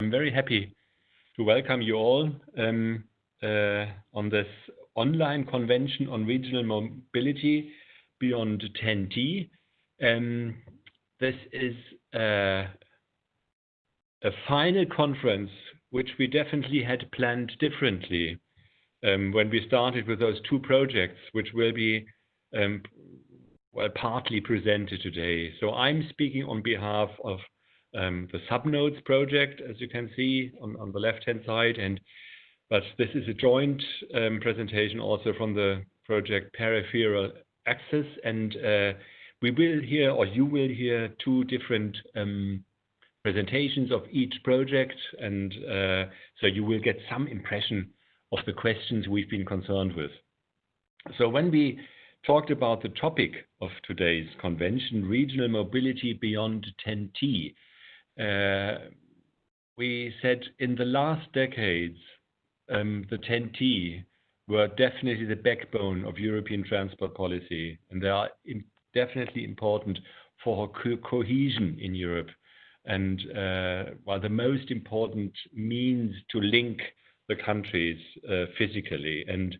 I'm very happy to welcome you all on this online convention on regional mobility beyond 10T. This is a final conference which we definitely had planned differently when we started with those two projects, which will be partly presented today. So I'm speaking on behalf of the SubNodes project, as you can see on the left-hand side, but this is a joint presentation also from the project Peripheral Access, and we will hear, or you will hear, two different presentations of each project, and so you will get some impression of the questions we've been concerned with. So when we talked about the topic of today's convention, regional mobility beyond 10T, we said in the last decades, the 10T were definitely the backbone of European transport policy, and they are definitely important for cohesion in Europe, and the most important means to link the countries physically. And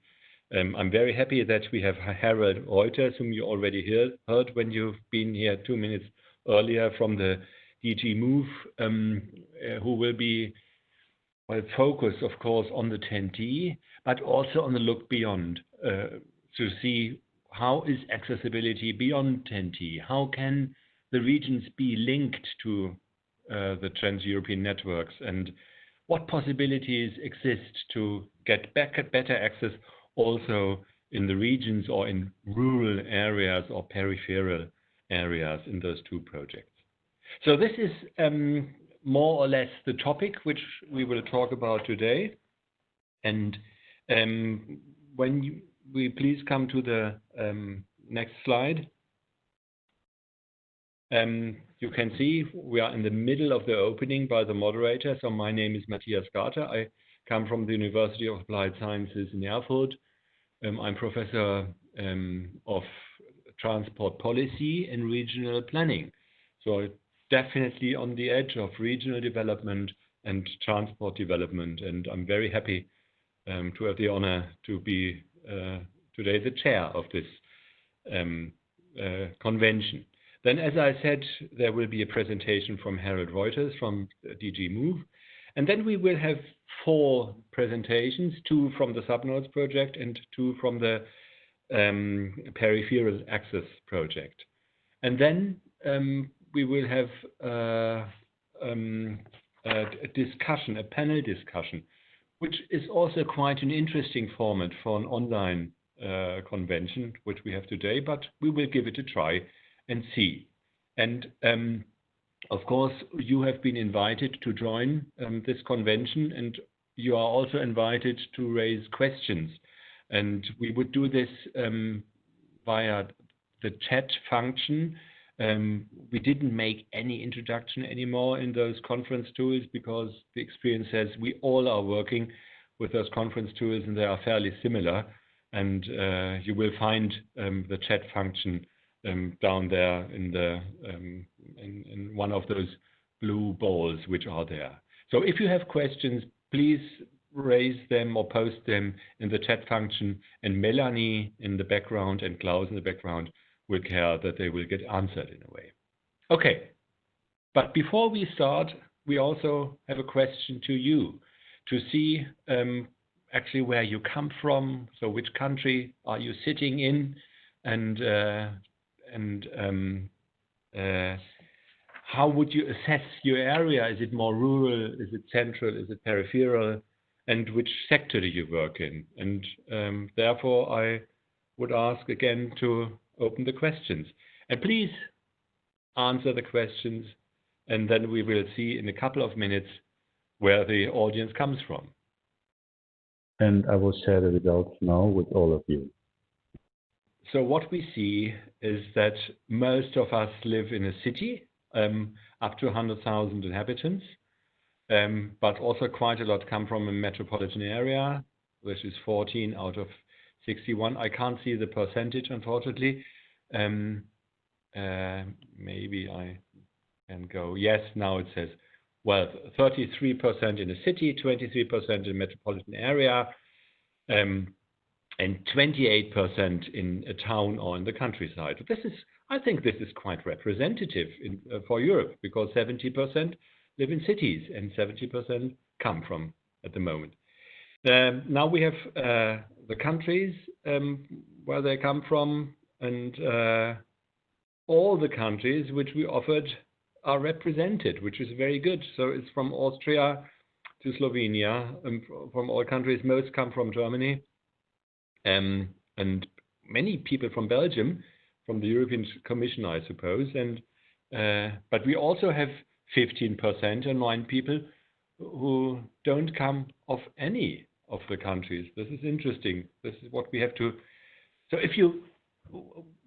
I'm very happy that we have Herald Rujters, whom you already heard when you've been here 2 minutes earlier from the DG Move, who will be focused, of course, on the 10T, but also on the look beyond to see how is accessibility beyond 10T? How can the regions be linked to the trans-European networks, and what possibilities exist to get better access also in the regions or in rural areas or peripheral areas in those two projects. So this is more or less the topic which we will talk about today. And when we please come to the next slide. You can see we are in the middle of the opening by the moderator. So my name is Mathias. I come from the University of Applied Sciences in Erfurt. I'm professor of transport policy and regional planning. So definitely on the edge of regional development and transport development. And I'm very happy to have the honor to be today the chair of this convention. Then, as I said, there will be a presentation from Herald Rujters from DG Move. And then we will have 4 presentations, 2 from the SubNodes project and 2 from the Peripheral Access project. And then we will have a discussion, a panel discussion, which is also quite an interesting format for an online convention, which we have today, but we will give it a try and see. And of course, you have been invited to join this convention, and you are also invited to raise questions. And we would do this via the chat function. We didn't make any introduction anymore in those conference tools because the experience says we all are working with those conference tools and they are fairly similar. And you will find the chat function down there in the in one of those blue balls which are there. So if you have questions, please raise them or post them in the chat function, and Melanie in the background and Klaus in the background will care that they will get answered in a way. Okay, but before we start, we also have a question to you to see actually where you come from. So which country are you sitting in, and how would you assess your area? Is it more rural? Is it central? Is it peripheral? And which sector do you work in? And therefore, I would ask again to open the questions. And please answer the questions, and then we will see in a couple of minutes where the audience comes from. And I will share the results now with all of you. So what we see is that most of us live in a city, up to 100,000 inhabitants, but also quite a lot come from a metropolitan area, which is 14 out of 61. I can't see the percentage, unfortunately. Maybe I can go. Yes, now it says well, 33% in a city, 23% in metropolitan area, and 28% in a town or in the countryside. I think this is quite representative for Europe, because 70% live in cities and 70% come from at the moment. Now we have the countries where they come from, and all the countries which we offered are represented, which is very good. So it's from Austria to Slovenia, and from all countries. Most come from Germany, and many people from Belgium, from the European Commission, I suppose. But we also have 15% and 9 people who don't come of any of the countries. This is interesting. This is what we have to. So if you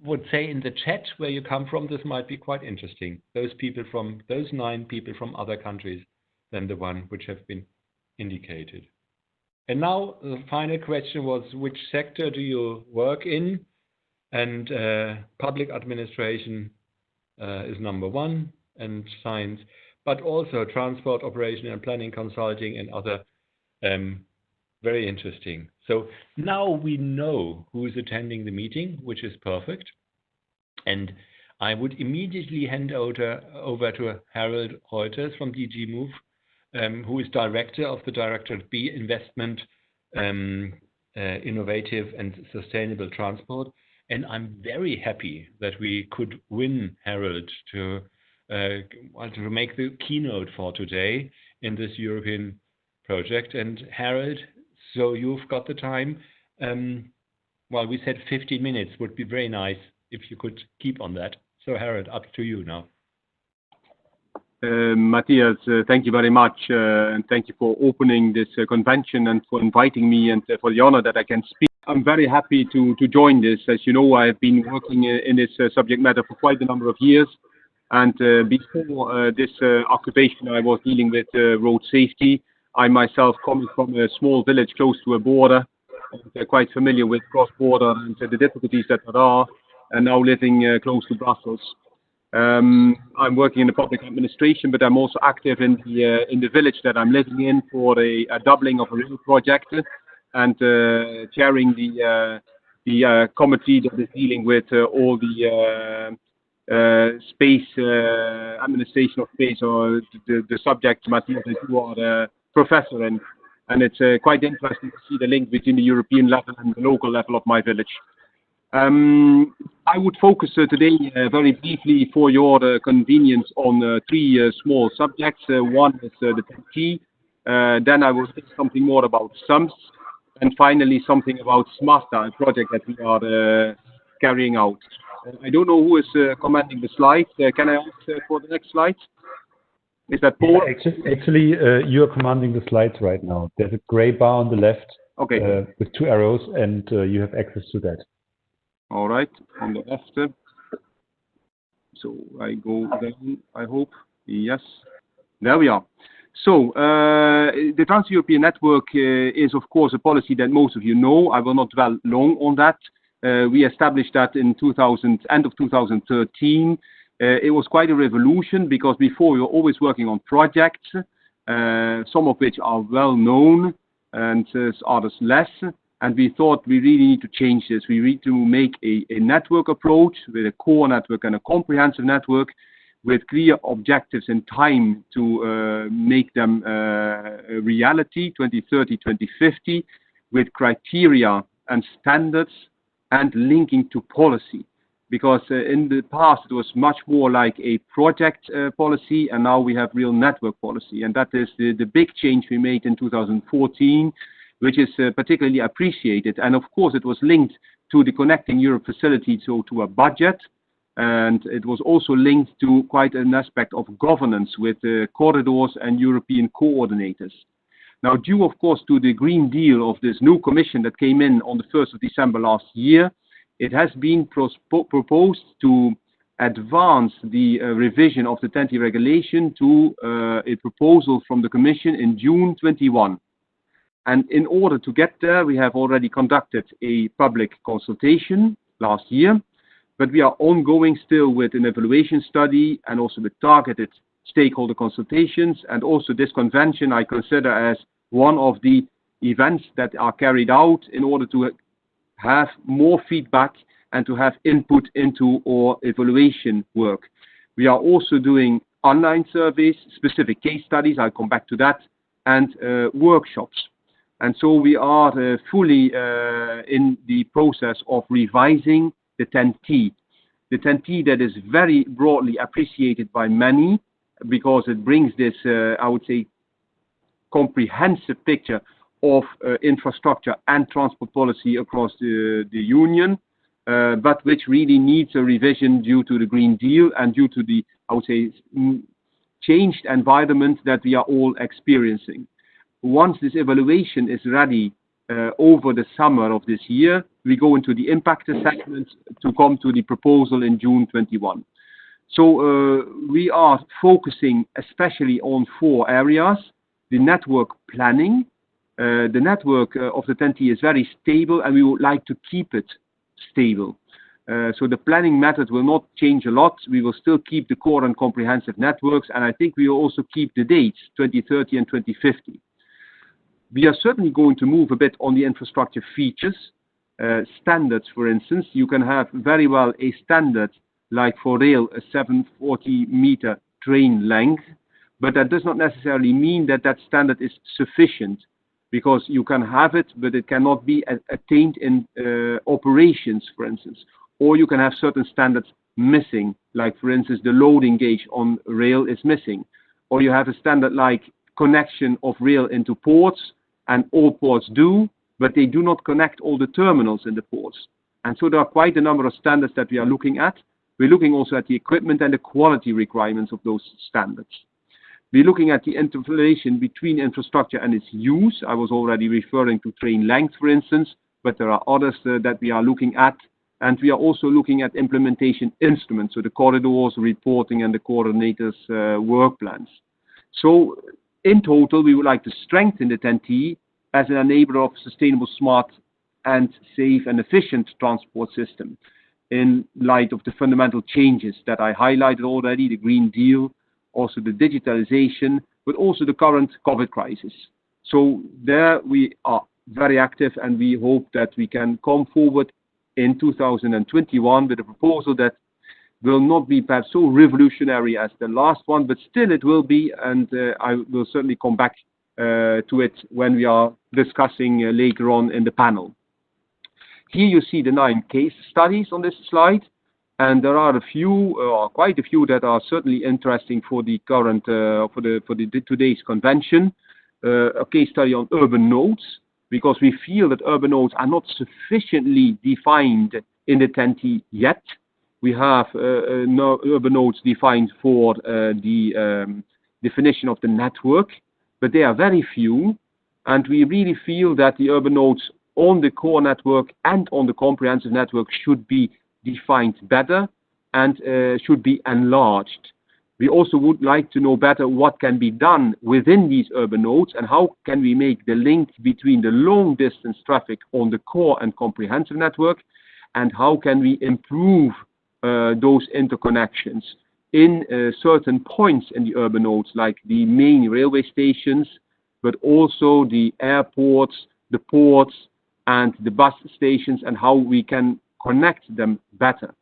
would say in the chat where you come from, this might be quite interesting. Those 9 people from other countries than the one which have been indicated. And now the final question was, which sector do you work in? And public administration is number 1, and science, but also transport, operation and planning, consulting, and other. Very interesting. So now we know who is attending the meeting, which is perfect. And I would immediately hand over to Herald Rujters from DG Move, who is director of the Directorate B, Investment, Innovative and Sustainable Transport. And I'm very happy that we could win Herald to make the keynote for today in this European project. And Herald, so you've got the time. Well, we said 15 minutes would be very nice if you could keep on that. So Herald, up to you now. Mathias, thank you very much, and thank you for opening this convention and for inviting me, and for the honor that I can speak. I'm very happy to join this. As you know, I have been working in this subject matter for quite a number of years. And before this occupation, I was dealing with road safety. I myself come from a small village close to a border, and quite familiar with cross-border and the difficulties that there are, and now living close to Brussels. I'm working in the public administration, but I'm also active in the village that I'm living in for a doubling of a rail project, and chairing the committee that is dealing with all the space, administration of space, or the subject, Mathias, that you are the professor in. And it's quite interesting to see the link between the European level and the local level of my village. I would focus today very briefly for your convenience on 3 small subjects. One is the TT, then I will say something more about SUMS, and finally something about SMARTA, a project that we are carrying out. I don't know who is commanding the slides. Can I ask for the next slide? Is that Paul? Actually, you're commanding the slides right now. There's a gray bar on the left, okay, with 2 arrows, and you have access to that. All right, on the left. So I go down, I hope. Yes, there we are. So the Trans-European Network is, of course, a policy that most of you know. I will not dwell long on that. We established that in end of 2013. It was quite a revolution, because before we were always working on projects, some of which are well known and others less. And we thought we really need to change this. We need to make a network approach with a core network and a comprehensive network with clear objectives in time to make them a reality, 2030, 2050, with criteria and standards and linking to policy. Because in the past it was much more like a project policy, and now we have real network policy. And that is the big change we made in 2014, which is particularly appreciated. And of course it was linked to the Connecting Europe facility, so to a budget. And it was also linked to quite an aspect of governance with corridors and European coordinators. Now, due of course to the Green Deal of this new commission that came in on the 1st of December last year, it has been proposed to advance the revision of the TEN-T regulation to a proposal from the Commission in June 21. And in order to get there, we have already conducted a public consultation last year, but we are ongoing still with an evaluation study and also with targeted stakeholder consultations, and also this convention I consider as one of the events that are carried out in order to have more feedback and to have input into our evaluation work. We are also doing online surveys, specific case studies, I'll come back to that, and workshops. And so we are fully in the process of revising the 10T. The 10T that is very broadly appreciated by many because it brings this, I would say, comprehensive picture of infrastructure and transport policy across the Union, but which really needs a revision due to the Green Deal and due to the, I would say, changed environment that we are all experiencing. Once this evaluation is ready over the summer of this year, we go into the impact assessment to come to the proposal in June 21. So we are focusing especially on 4 areas. The network planning. The network of the 10T is very stable and we would like to keep it stable. So the planning method will not change a lot. We will still keep the core and comprehensive networks, and I think we will also keep the dates, 2030 and 2050. We are certainly going to move a bit on the infrastructure features. Standards, for instance, you can have very well a standard like for rail, a 740-meter train length, but that does not necessarily mean that that standard is sufficient, because you can have it, but it cannot be attained in operations, for instance. Or you can have certain standards missing, like for instance the loading gauge on rail is missing. Or you have a standard like connection of rail into ports, and all ports do, but they do not connect all the terminals in the ports. And so there are quite a number of standards that we are looking at. We're looking also at the equipment and the quality requirements of those standards. We're looking at the interrelation between infrastructure and its use. I was already referring to train length, for instance, but there are others that we are looking at. And we are also looking at implementation instruments, so the corridors, reporting, and the coordinators' work plans. So in total, we would like to strengthen the 10T as an enabler of sustainable, smart, and safe and efficient transport system in light of the fundamental changes that I highlighted already, the Green Deal, also the digitalization, but also the current COVID crisis. So there we are very active, and we hope that we can come forward in 2021 with a proposal that will not be perhaps so revolutionary as the last one, but still it will be, and I will certainly come back to it when we are discussing later on in the panel. Here you see the 9 case studies on this slide. And there are a few, quite a few, that are certainly interesting for the current, for today's convention. A case study on urban nodes, because we feel that urban nodes are not sufficiently defined in the 10T yet. We have no urban nodes defined for the definition of the network, but they are very few. And we really feel that the urban nodes on the core network and on the comprehensive network should be defined better and should be enlarged. We also would like to know better what can be done within these urban nodes and how can we make the link between the long distance traffic on the core and comprehensive network, and how can we improve those interconnections in certain points in the urban nodes, like the main railway stations, but also the airports, the ports, and the bus stations, and how we can connect them better.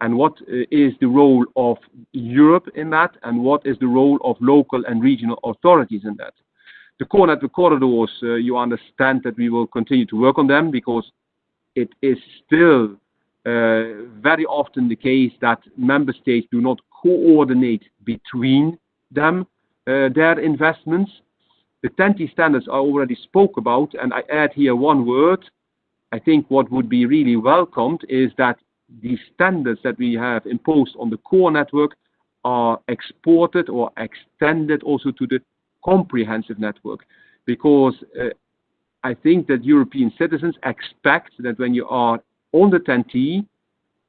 And what is the role of Europe in that, and what is the role of local and regional authorities in that? The core network corridors, you understand that we will continue to work on them, because it is still very often the case that member states do not coordinate between them, their investments. The 10T standards I already spoke about, and I add here one word. I think what would be really welcomed is that the standards that we have imposed on the core network are exported or extended also to the comprehensive network, because I think that European citizens expect that when you are on the 10T,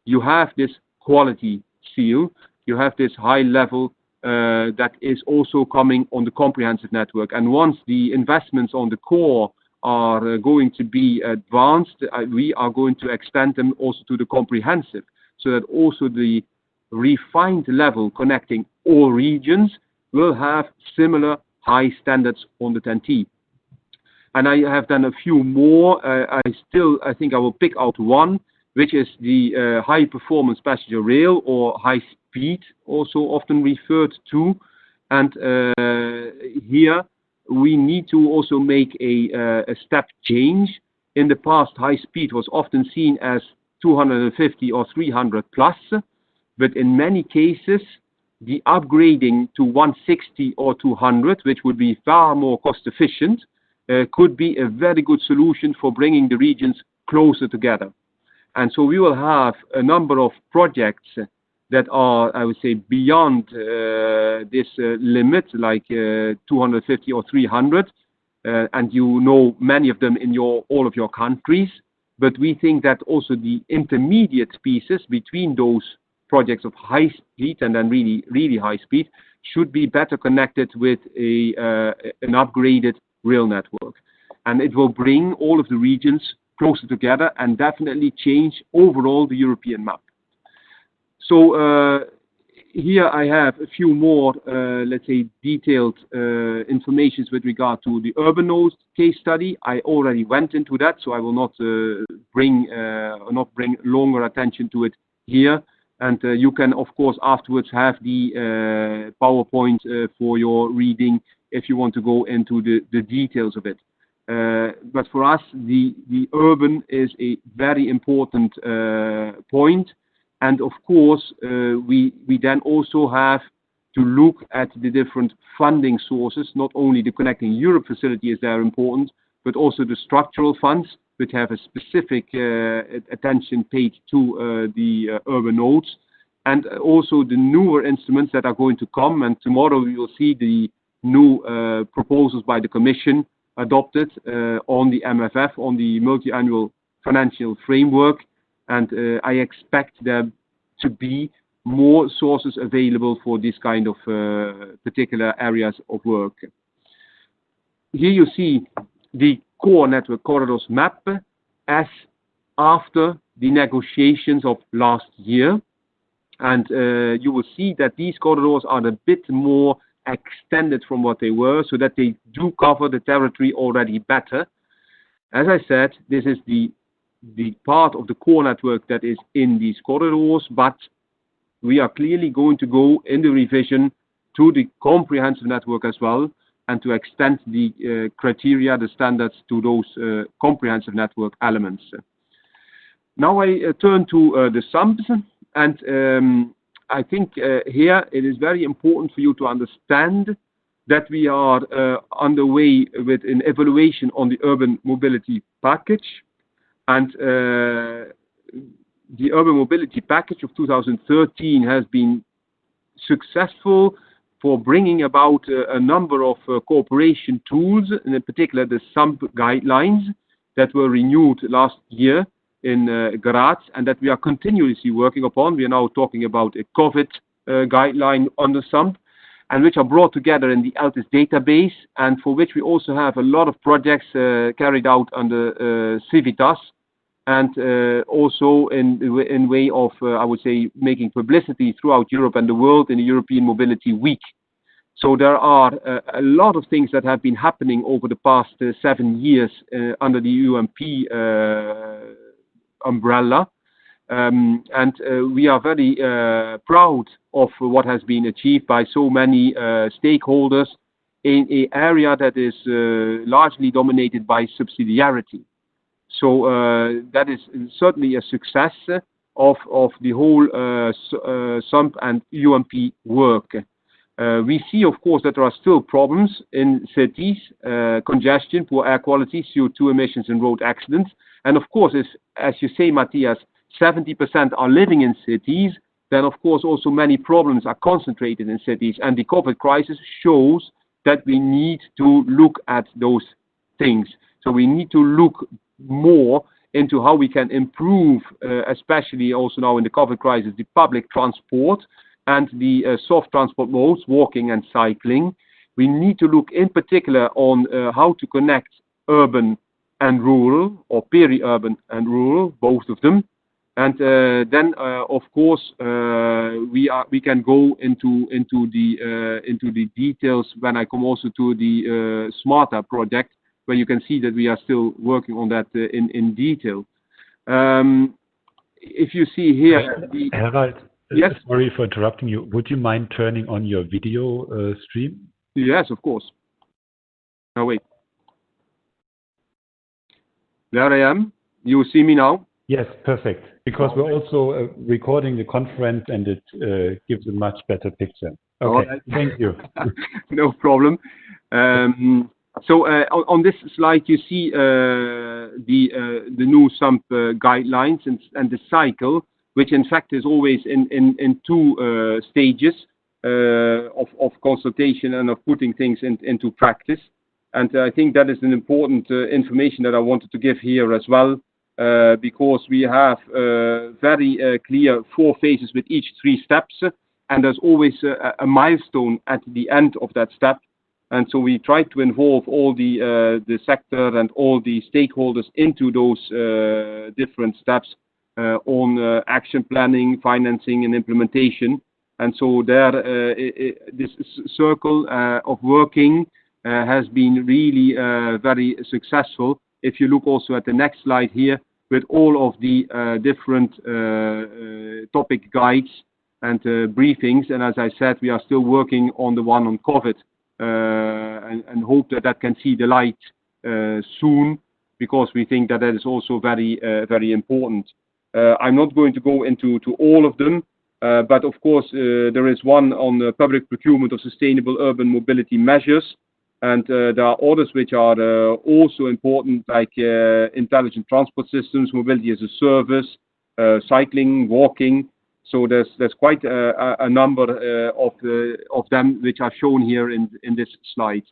you have this quality seal, you have this high level that is also coming on the comprehensive network. And once the investments on the core are going to be advanced, we are going to extend them also to the comprehensive, so that also the refined level connecting all regions will have similar high standards on the 10T. And I have done a few more. I think I will pick out one, which is the high performance passenger rail, or high speed, also often referred to. And here we need to also make a step change. In the past, high speed was often seen as 250 or 300 plus, but in many cases, the upgrading to 160 or 200, which would be far more cost efficient, could be a very good solution for bringing the regions closer together. And so we will have a number of projects that are, I would say, beyond this limit, like 250 or 300, and you know many of them in all of your countries. But we think that also the intermediate pieces between those projects of high speed and then really high speed should be better connected with an upgraded rail network. And it will bring all of the regions closer together and definitely change overall the European map. So here I have a few more, let's say, detailed information with regard to the urban nodes case study. I already went into that, so I will not bring longer attention to it here. And you can, of course, afterwards have the PowerPoint for your reading if you want to go into the details of it. But for us, the urban is a very important point. And of course, we then also have to look at the different funding sources. Not only the Connecting Europe facility is there important, but also the structural funds, which have a specific attention paid to the urban nodes, and also the newer instruments that are going to come. And tomorrow we will see the new proposals by the Commission adopted on the MFF, on the multi-annual financial framework. And I expect there to be more sources available for this kind of particular areas of work. Here you see the core network corridors map as after the negotiations of last year. And you will see that these corridors are a bit more extended from what they were, so that they do cover the territory already better. As I said, this is the part of the core network that is in these corridors, but we are clearly going to go in the revision to the comprehensive network as well, and to extend the criteria, the standards to those comprehensive network elements. Now I turn to the SUMPs, and I think here it is very important for you to understand that we are underway with an evaluation on the urban mobility package. And the urban mobility package of 2013 has been successful for bringing about a number of cooperation tools, and in particular the SUMP guidelines that were renewed last year in Graz, and that we are continuously working upon. We are now talking about a COVID guideline on the SUMP, and which are brought together in the ALTIS database, and for which we also have a lot of projects carried out under Civitas, and also in way of, I would say, making publicity throughout Europe and the world in the European Mobility Week. So there are a lot of things that have been happening over the past 7 years under the UMP umbrella. And we are very proud of what has been achieved by so many stakeholders in an area that is largely dominated by subsidiarity. So that is certainly a success of the whole SUMP and UMP work. We see, of course, that there are still problems in cities, congestion, poor air quality, CO2 emissions, and road accidents. And of course, as you say, Mathias, 70% are living in cities, then of course also many problems are concentrated in cities. And the COVID crisis shows that we need to look at those things. So we need to look more into how we can improve, especially also now in the COVID crisis, the public transport and the soft transport modes, walking and cycling. We need to look in particular on how to connect urban and rural, or peri-urban and rural, both of them. And then, of course, we can go into the details when I come also to the Smarter project, where you can see that we are still working on that in detail. If you see here, Herald, yes, sorry for interrupting you. Would you mind turning on your video stream? yes, of course. Oh wait, there I am. You see me now? Yes, perfect. Because we're also recording the conference, and it gives a much better picture. Okay, right. Thank you. No problem. So on this slide, you see the new SUMP guidelines and the cycle, which in fact is always in two stages of consultation and of putting things into practice. And I think that is an important information that I wanted to give here as well. Because we have very clear 4 phases with each 3 steps, and there's always a milestone at the end of that step. And so we try to involve all the sector and all the stakeholders into those different steps on action planning, financing, and implementation. And so there, this circle of working has been really very successful. If you look also at the next slide here, with all of the different topic guides and briefings, and as I said, we are still working on the one on COVID, and hope that that can see the light soon, because we think that that is also very, very important. I'm not going to go into all of them, but of course there is one on the public procurement of sustainable urban mobility measures. And there are others which are also important, like intelligent transport systems, mobility as a service, cycling, walking. So there's quite a number of them which are shown here in this slide.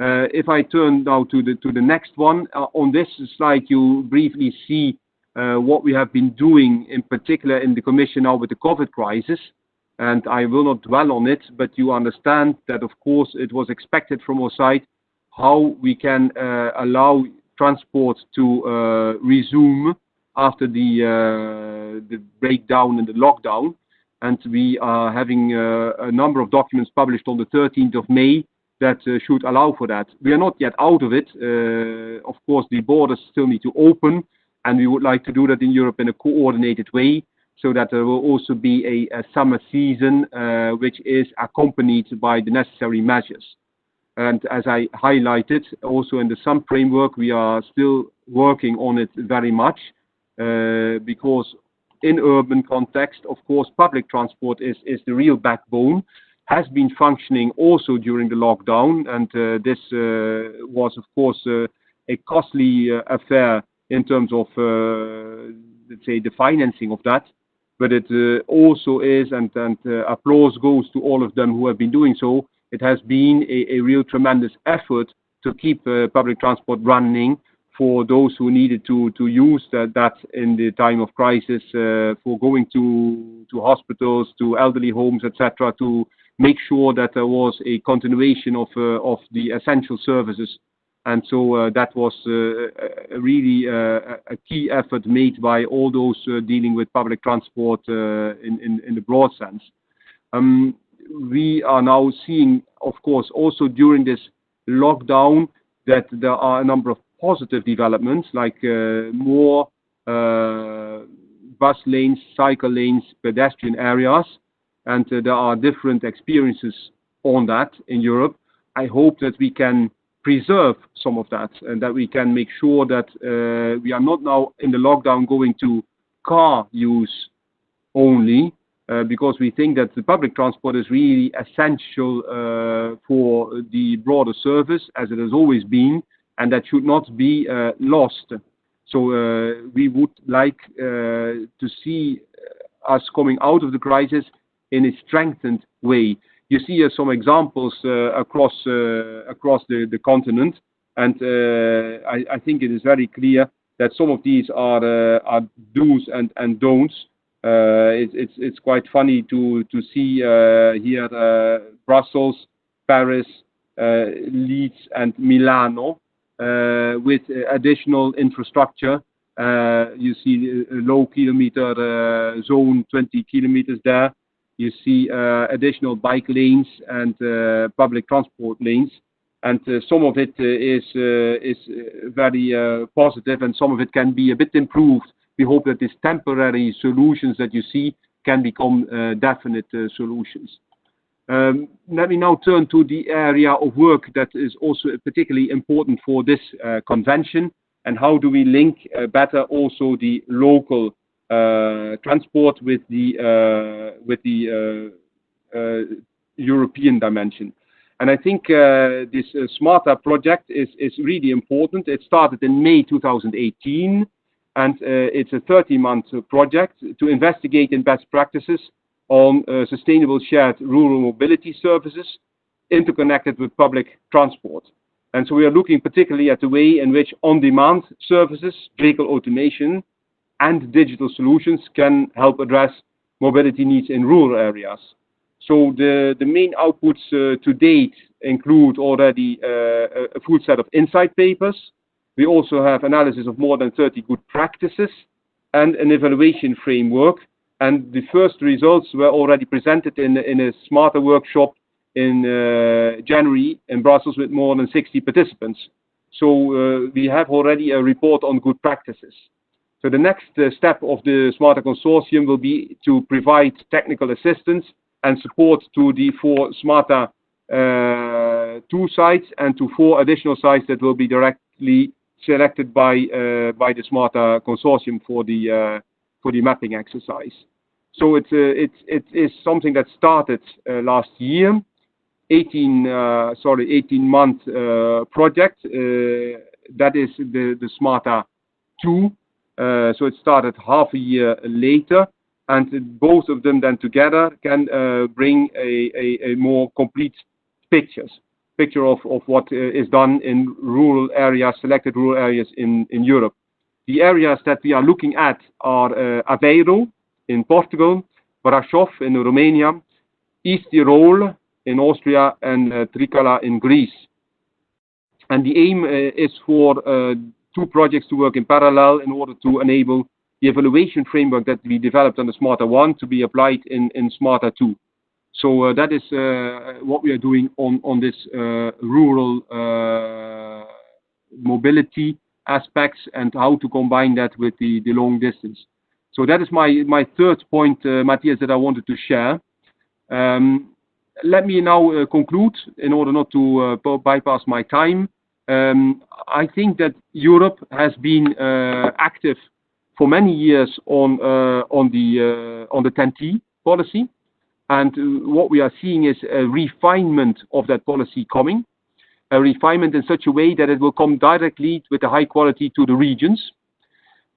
If I turn now to the next one, on this slide you briefly see what we have been doing, in particular in the Commission now with the COVID crisis. And I will not dwell on it, but you understand that, of course, it was expected from our side how we can allow transport to resume after the breakdown and the lockdown. And we are having a number of documents published on the 13th of May that should allow for that. We are not yet out of it. Of course, the borders still need to open, and we would like to do that in Europe in a coordinated way, so that there will also be a summer season which is accompanied by the necessary measures. And as I highlighted, also in the SUMP framework, we are still working on it very much, because in urban context, of course, public transport is the real backbone, has been functioning also during the lockdown, and this was, of course, a costly affair in terms of, let's say, the financing of that. But it also is, and applause goes to all of them who have been doing so. It has been a real tremendous effort to keep public transport running for those who needed to use that in the time of crisis, for going to hospitals, to elderly homes, etc., to make sure that there was a continuation of the essential services. And so that was really a key effort made by all those dealing with public transport in the broad sense. We are now seeing, of course, also during this lockdown, that there are a number of positive developments, like more bus lanes, cycle lanes, pedestrian areas, and there are different experiences on that in Europe. I hope that we can preserve some of that, and that we can make sure that we are not now in the lockdown going to car use only, because we think that the public transport is really essential for the broader service, as it has always been, and that should not be lost. So we would like to see us coming out of the crisis in a strengthened way. You see some examples across the continent, and I think it is very clear that some of these are do's and don'ts. It's quite funny to see here Brussels, Paris, Leeds, and Milano with additional infrastructure. You see a low kilometer zone, 20 kilometers there. You see additional bike lanes and public transport lanes. And some of it is very positive, and some of it can be a bit improved. We hope that these temporary solutions that you see can become definite solutions. Let me now turn to the area of work that is also particularly important for this convention, and how do we link better also the local transport with the European dimension. And I think this SMARTA project is really important. It started in May 2018, and it's a 30-month project to investigate in best practices on sustainable shared rural mobility services interconnected with public transport. And so we are looking particularly at the way in which on-demand services, vehicle automation, and digital solutions can help address mobility needs in rural areas. So the main outputs to date include already a full set of insight papers. We also have analysis of more than 30 good practices and an evaluation framework. And the first results were already presented in a SMARTA workshop in January in Brussels with more than 60 participants. So we have already a report on good practices. So the next step of the SMARTA consortium will be to provide technical assistance and support to the 4 SMARTA 2 sites and to 4 additional sites that will be directly selected by the SMARTA consortium for the mapping exercise. So it is something that started last year, 18-month project. That is the SMARTA 2. So it started half a year later, and both of them then together can bring a more complete picture of what is done in rural areas, selected rural areas in Europe. The areas that we are looking at are Aveiro in Portugal, Brașov in Romania, East Tyrol in Austria, and Trikala in Greece. And the aim is for 2 projects to work in parallel in order to enable the evaluation framework that we developed on the SMARTA 1 to be applied in SMARTA 2. So that is what we are doing on this rural mobility aspects and how to combine that with the long distance. So that is my third point, Mathias, that I wanted to share. Let me now conclude in order not to bypass my time. I think that Europe has been active for many years on the TEN-T policy, and what we are seeing is a refinement of that policy coming, a refinement in such a way that it will come directly with a high quality to the regions.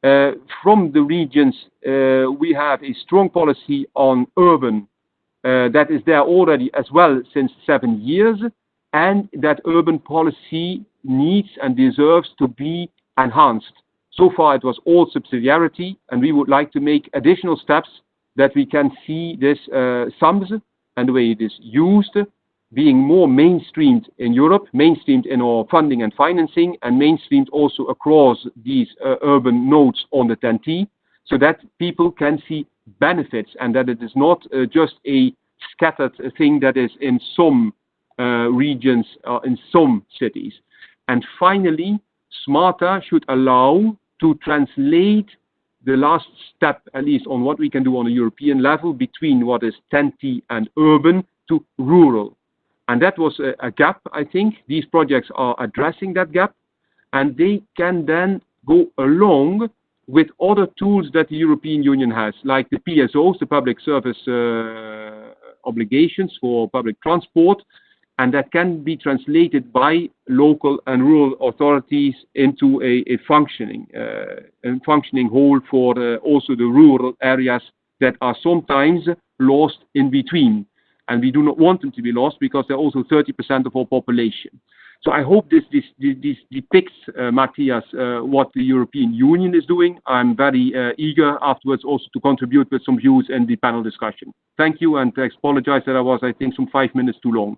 From the regions, we have a strong policy on urban that is there already as well since 7 years, and that urban policy needs and deserves to be enhanced. So far it was all subsidiarity, and we would like to make additional steps that we can see this sums and the way it is used being more mainstreamed in Europe, mainstreamed in our funding and financing, and mainstreamed also across these urban nodes on the TEN-T, so that people can see benefits and that it is not just a scattered thing that is in some regions, in some cities. And finally, SMARTA should allow to translate the last step, at least on what we can do on a European level, between what is TEN-T and urban to rural. And that was a gap, I think. These projects are addressing that gap, and they can then go along with other tools that the European Union has, like the PSOs, the public service obligations for public transport, and that can be translated by local and rural authorities into a functioning whole for also the rural areas that are sometimes lost in between. And we do not want them to be lost because they're also 30% of our population. So I hope this depicts, Mathias, what the European Union is doing. I'm very eager afterwards also to contribute with some views in the panel discussion. Thank you, and I apologize that I was, I think, some 5 minutes too long.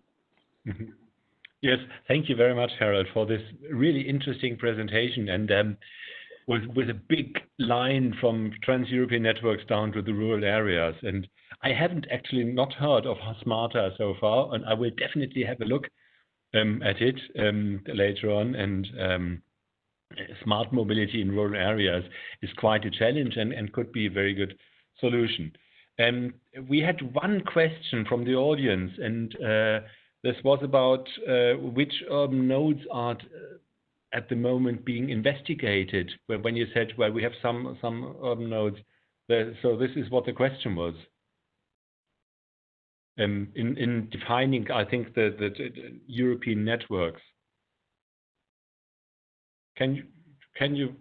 Mm-hmm. Yes, thank you very much, Herald, for this really interesting presentation. And with a big line from trans-European networks down to the rural areas. And I haven't actually not heard of Smarter so far, and I will definitely have a look at it later on. And smart mobility in rural areas is quite a challenge and could be a very good solution. We had one question from the audience, and this was about which urban nodes are at the moment being investigated. When you said, well, we have some urban nodes, so this is what the question was. In defining, I think, the European networks. Can you?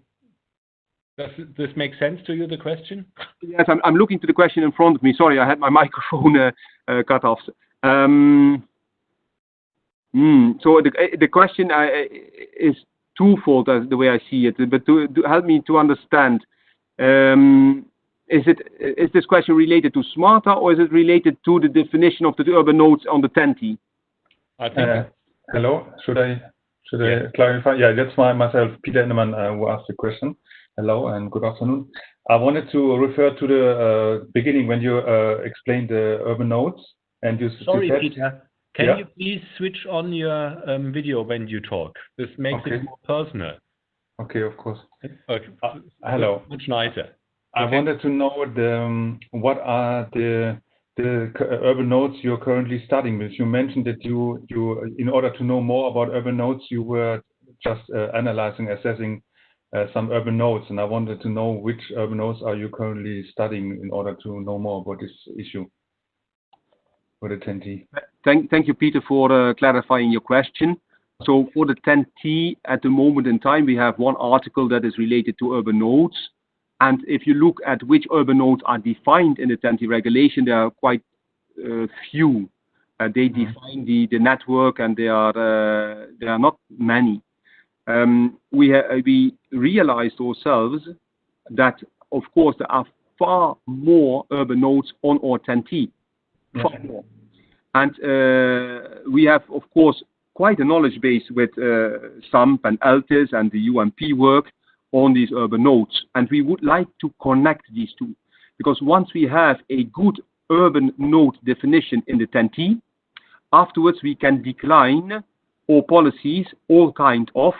Does this make sense to you? The question? Yes, I'm looking to the question in front of me. Sorry, I had my microphone cut off. So the question is twofold, as the way I see it. But to help me to understand, is this question related to Smarter, or is it related to the definition of the urban nodes on the 10T? I think. Hello, should I clarify? Yeah, that's myself, Peter Ennemann, who asked the question. Hello and good afternoon. I wanted to refer to the beginning when you explained the urban nodes, and you Sorry, said, Peter. Can you please switch on your video when you talk? This makes it more personal. Okay, of course. Okay. Hello. Much nicer. I wanted to know what are the urban nodes you're currently studying with. You mentioned that you in order to know more about urban nodes, you were just assessing some urban nodes, and I wanted to know which urban nodes are you currently studying in order to know more about this issue for the 10T. Thank you, Peter, for clarifying your question. So for the 10T, at the moment in time, we have one article that is related to urban nodes. And if you look at which urban nodes are defined in the 10T regulation, there are quite few. They define the network, and there are not many. We realized ourselves that, of course, there are far more urban nodes on our 10T. Far more. And we have, of course, quite a knowledge base with SAMP and ELTIS and the UMP work on these urban nodes. And we would like to connect these two. Because once we have a good urban node definition in the 10T, afterwards we can decline all policies, all kind of,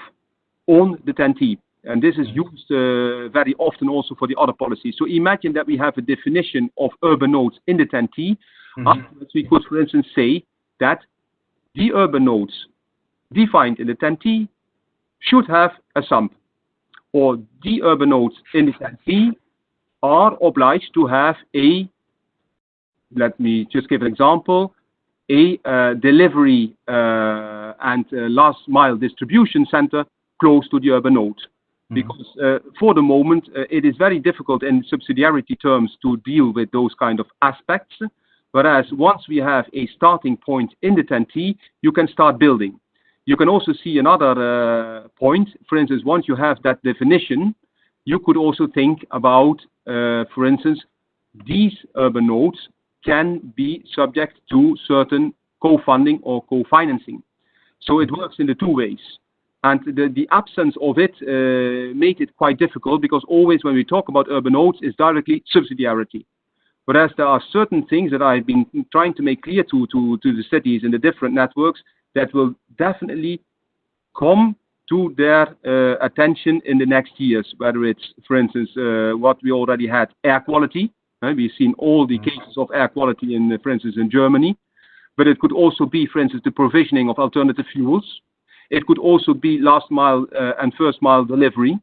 on the 10T. And this is used very often also for the other policies. So imagine that we have a definition of urban nodes in the 10T. Afterwards, we could, for instance, say that the urban nodes defined in the 10T should have a SAMP, or the urban nodes in the 10T are obliged to have a, let me just give an example, a delivery and last mile distribution center close to the urban node. Because for the moment, it is very difficult in subsidiarity terms to deal with those kind of aspects. Whereas once we have a starting point in the 10T, you can start building. You can also see another point. For instance, once you have that definition, you could also think about, for instance, these urban nodes can be subject to certain co-funding or co-financing. So it works in the two ways. And the absence of it made it quite difficult, because always when we talk about urban nodes, it's directly subsidiarity. Whereas there are certain things that I've been trying to make clear to the cities and the different networks that will definitely come to their attention in the next years, whether it's, for instance, what we already had, air quality. We've seen all the cases of air quality, for instance, in Germany. But it could also be, for instance, the provisioning of alternative fuels. It could also be last mile and first mile delivery.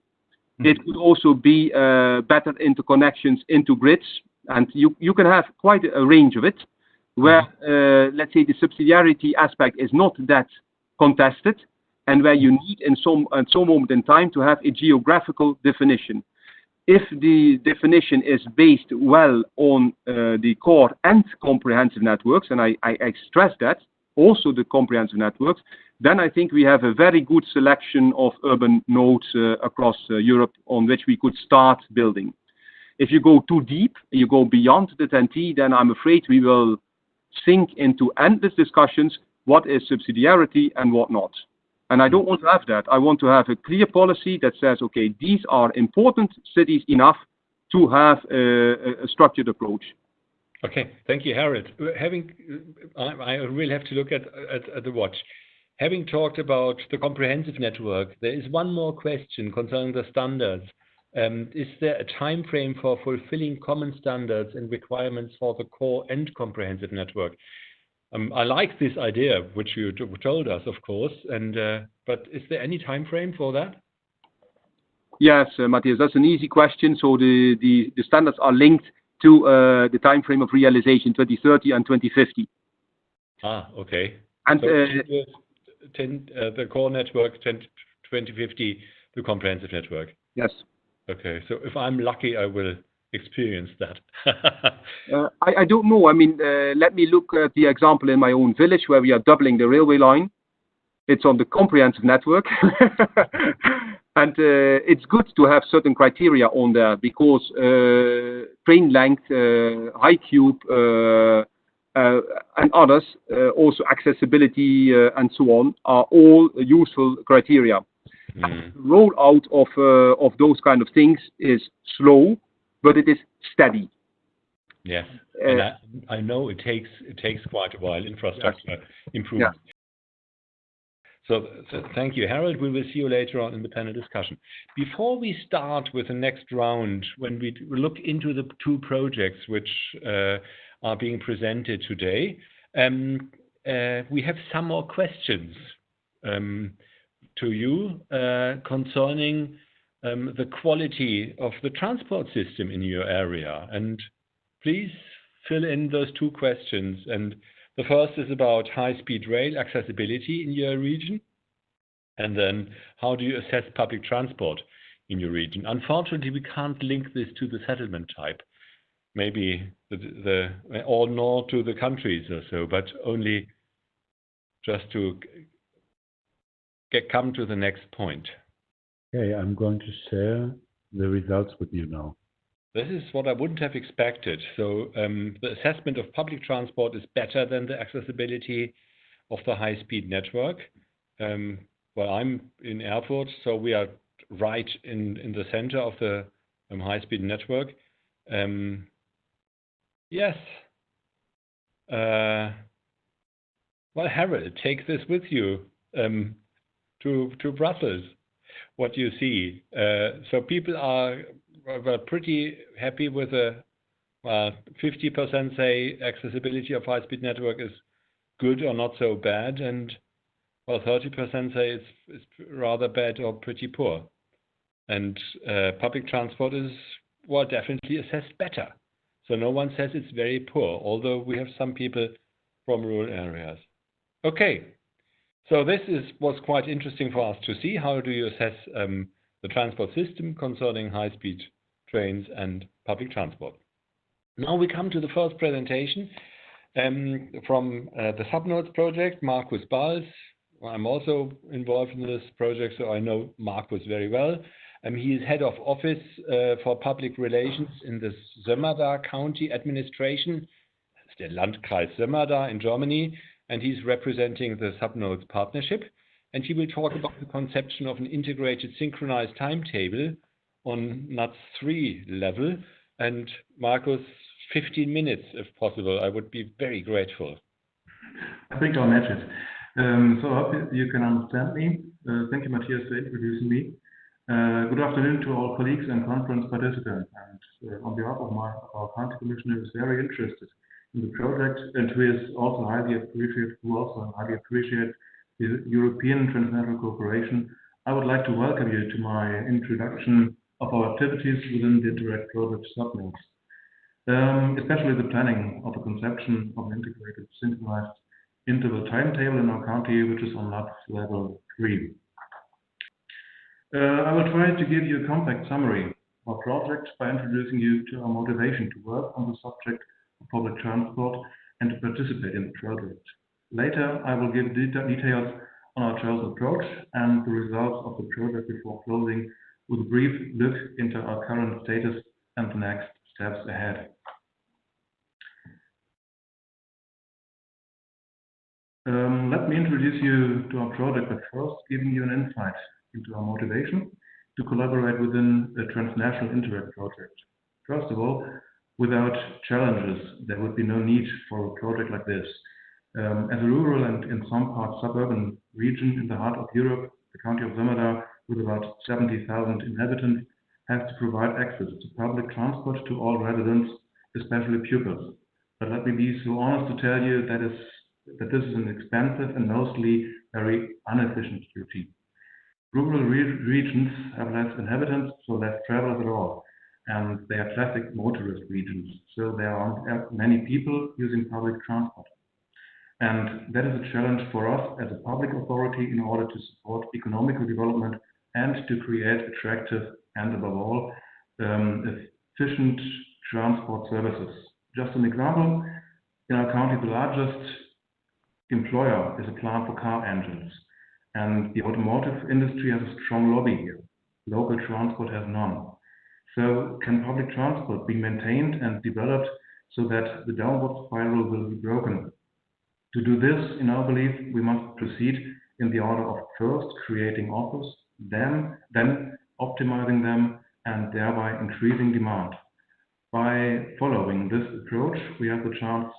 It could also be better interconnections into grids. And you can have quite a range of it, where, let's say, the subsidiarity aspect is not that contested, and where you need at some moment in time to have a geographical definition. If the definition is based well on the core and comprehensive networks, and I stress that, also the comprehensive networks, then I think we have a very good selection of urban nodes across Europe on which we could start building. If you go too deep, you go beyond the 10T, then I'm afraid we will sink into endless discussions, what is subsidiarity and what not. And I don't want to have that. I want to have a clear policy that says, okay, these are important cities enough to have a structured approach. Okay, thank you, Herald. I really have to look at the watch. Having talked about the comprehensive network, there is one more question concerning the standards. Is there a time frame for fulfilling common standards and requirements for the core and comprehensive network? I like this idea, which you told us, of course, but is there any time frame for that? Yes, Mathias, that's an easy question. So the standards are linked to the time frame of realization 2030 and 2050. Ah, okay. And so the core network 2050, the comprehensive network. Yes. Okay, so if I'm lucky, I will experience that. I don't know. I mean, let me look at the example in my own village where we are doubling the railway line. It's on the comprehensive network. And it's good to have certain criteria on there because train length, high cube, and others, also accessibility and so on, are all useful criteria. Rollout of those kind of things is slow, but it is steady. Yes, and I know it takes quite a while. Infrastructure improvement. Yeah. So thank you, Herald. We will see you later on in the panel discussion. Before we start with the next round, when we look into the two projects which are being presented today, we have some more questions to you concerning the quality of the transport system in your area. And please fill in those two questions. And the first is about high-speed rail accessibility in your region. And then how do you assess public transport in your region? Unfortunately, we can't link this to the settlement type. Maybe or nor to the countries or so, but only just to come to the next point. Okay, I'm going to share the results with you now. This is what I wouldn't have expected. So the assessment of public transport is better than the accessibility of the high-speed network. Well, I'm in Erfurt, so we are right in the center of the high-speed network. Yes. Well, Herald, take this with you to Brussels. What do you see? So people are pretty happy with 50% say accessibility of high-speed network is good or not so bad, and well, 30% say it's rather bad or pretty poor. And public transport is, well, definitely assessed better. So no one says it's very poor, although we have some people from rural areas. Okay, so this was quite interesting for us to see. How do you assess the transport system concerning high-speed trains and public transport? Now we come to the first presentation from the SubNodes project, Markus Balz. I'm also involved in this project, so I know Markus very well. He is head of office for public relations in the Sömmerda County Administration, the Landkreis Sömmerda in Germany, and he's representing the SubNodes partnership. And he will talk about the conception of an integrated synchronized timetable on NUTS 3 level. And Markus, 15 minutes if possible. I would be very grateful. I think I'll match it. So I hope you can understand me. Thank you, Matthias, for introducing me. Good afternoon to all colleagues and conference participants. And on behalf of our county commissioner, who is very interested in the project and who also highly appreciates the European transnational cooperation, I would like to welcome you to my introduction of our activities within the Interreg project SubNodes, especially the planning of the conception of an integrated synchronized interval timetable in our county, which is on NUTS level 3. I will try to give you a compact summary of our project by introducing you to our motivation to work on the subject of public transport and to participate in the project. Later, I will give details on our chosen approach and the results of the project before closing with a brief look into our current status and the next steps ahead. Let me introduce you to our project, but first giving you an insight into our motivation to collaborate within a transnational Interreg project. First of all, without challenges, there would be no need for a project like this. As a rural and in some parts suburban region in the heart of Europe, the county of Sömmerda, with about 70,000 inhabitants, has to provide access to public transport to all residents, especially pupils. But let me be so honest to tell you that this is an expensive and mostly very inefficient duty. Rural regions have less inhabitants, so less travelers at all, and they are classic motorist regions, so there aren't many people using public transport. And that is a challenge for us as a public authority in order to support economical development and to create attractive and, above all, efficient transport services. Just an example, in our county, the largest employer is a plant for car engines, and the automotive industry has a strong lobby here. Local transport has none. So can public transport be maintained and developed so that the downward spiral will be broken? To do this, in our belief, we must proceed in the order of first creating offers, then optimizing them, and thereby increasing demand. By following this approach, we have the chance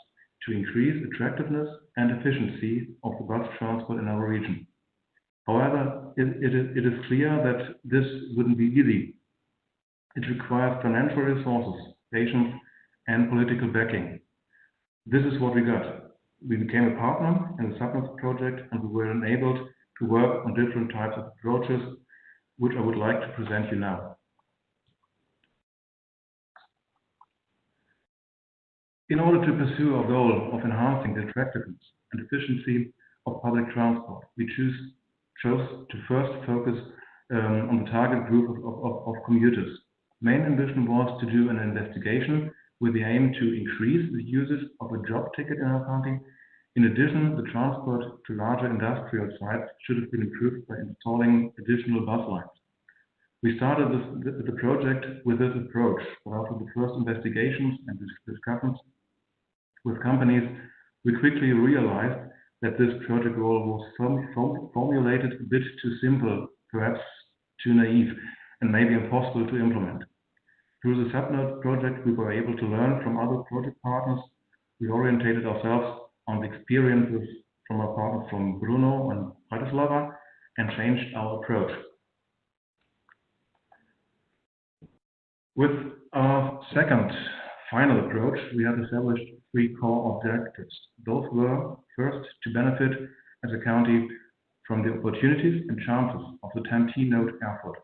to increase attractiveness and efficiency of the bus transport in our region. However, it is clear that this wouldn't be easy. It requires financial resources, patience, and political backing. This is what we got. We became a partner in the SubNodes project, and we were enabled to work on different types of approaches, which I would like to present you now. In order to pursue our goal of enhancing the attractiveness and efficiency of public transport, we chose to first focus on the target group of commuters. Main ambition was to do an investigation with the aim to increase the usage of a job ticket in our county. In addition, the transport to larger industrial sites should have been improved by installing additional bus lines. We started the project with this approach, but after the first investigations and discussions with companies, we quickly realized that this project goal was formulated a bit too simple, perhaps too naive, and maybe impossible to implement. Through the SubNodes project, we were able to learn from other project partners. We orientated ourselves on the experiences from our partners from Brno and Bratislava and changed our approach. With our second final approach, we have established 3 core objectives. Those were, first, to benefit as a county from the opportunities and chances of the TAM-T node Erfurt.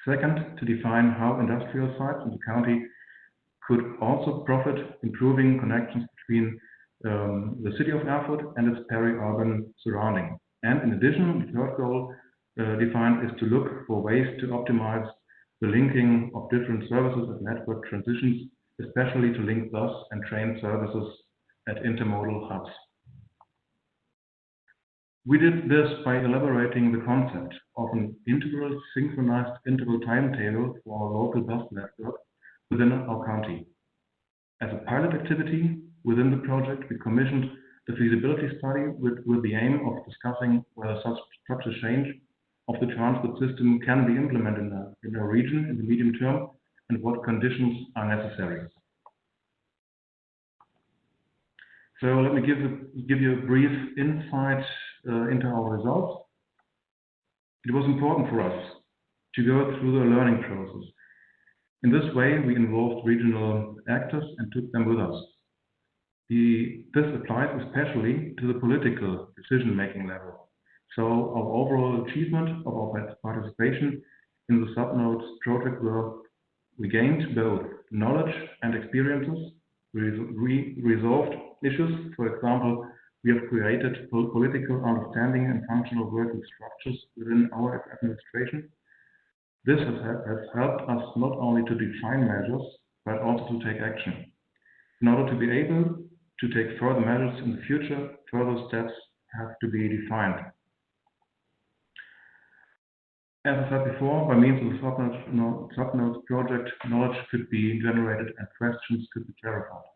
Second, to define how industrial sites in the county could also profit, improving connections between the city of Erfurt and its peri-urban surrounding. And in addition, the third goal defined is to look for ways to optimize the linking of different services and network transitions, especially to link bus and train services at intermodal hubs. We did this by elaborating the concept of an integral synchronized interval timetable for our local bus network within our county. As a pilot activity within the project, we commissioned the feasibility study with the aim of discussing whether such a change of the transport system can be implemented in our region in the medium term and what conditions are necessary. So let me give you a brief insight into our results. It was important for us to go through the learning process. In this way, we involved regional actors and took them with us. This applies especially to the political decision-making level. So our overall achievement of our participation in the SubNodes project were we gained both knowledge and experiences. We resolved issues. For example, we have created political understanding and functional working structures within our administration. This has helped us not only to define measures, but also to take action. In order to be able to take further measures in the future, further steps have to be defined. As I said before, by means of the SubNodes project, knowledge could be generated and questions could be clarified.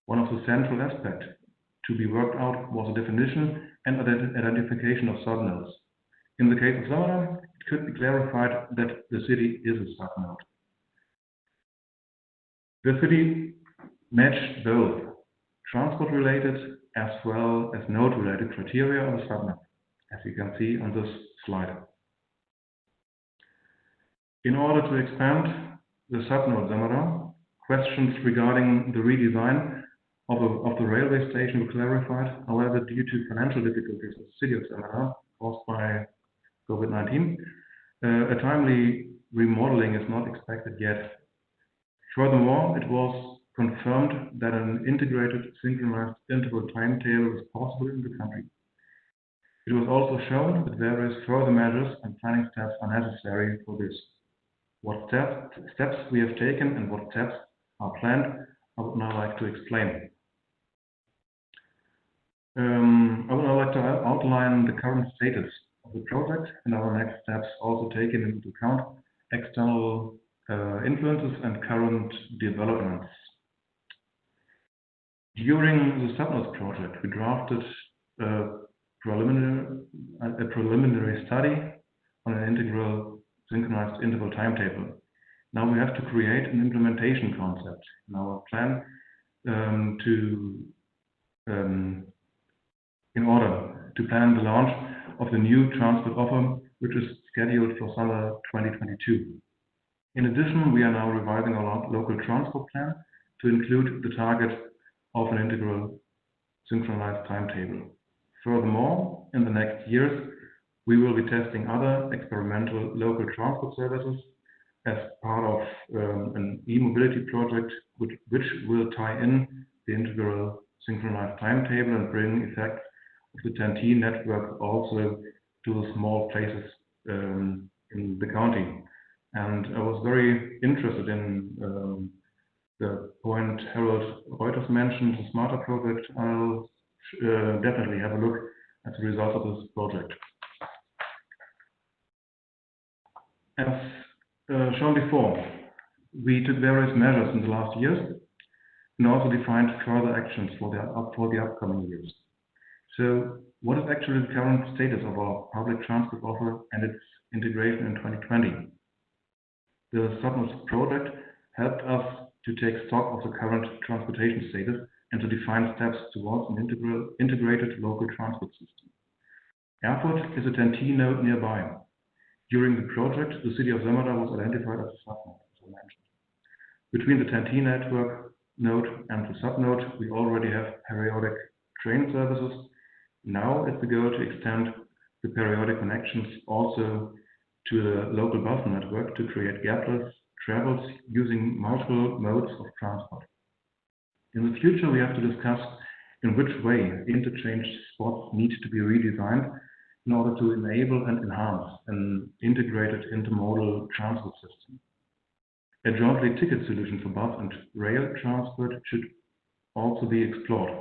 One of the central aspects to be worked out was a definition and identification of subnodes. In the case of Zamara, it could be clarified that the city is a subnode. The city matched both transport-related as well as node-related criteria of a subnode, as you can see on this slide. In order to expand the subnode Zamara, questions regarding the redesign of the railway station were clarified. However, due to financial difficulties of the city of Zamara caused by COVID-19, a timely remodeling is not expected yet. Furthermore, it was confirmed that an integrated synchronized interval timetable is possible in the country. It was also shown that various further measures and planning steps are necessary for this. What steps we have taken and what steps are planned, I would now like to explain. I would now like to outline the current status of the project and our next steps, also taking into account external influences and current developments. During the SubNodes project, we drafted a preliminary study on an integral synchronized interval timetable. Now we have to create an implementation concept in our plan in order to plan the launch of the new transport offer, which is scheduled for summer 2022. In addition, we are now revising our local transport plan to include the target of an integral synchronized timetable. Furthermore, in the next years, we will be testing other experimental local transport services as part of an e-mobility project, which will tie in the integral synchronized timetable and bring effects of the 10T network also to the small places in the county. And I was very interested in the point Herald Rujters mentioned, the Smarter project. I'll definitely have a look at the results of this project. As shown before, we took various measures in the last years and also defined further actions for the upcoming years. So what is actually the current status of our public transport offer and its integration in 2020? The SubNodes project helped us to take stock of the current transportation status and to define steps towards an integrated local transport system. Erfurt is a 10T node nearby. During the project, the city of Zamara was identified as a subnode, as I mentioned. Between the 10T network node and the subnode, we already have periodic train services. Now it's the goal to extend the periodic connections also to the local bus network to create gapless travels using multiple modes of transport. In the future, we have to discuss in which way interchange spots need to be redesigned in order to enable and enhance an integrated intermodal transport system. A jointly ticket solution for bus and rail transport should also be explored.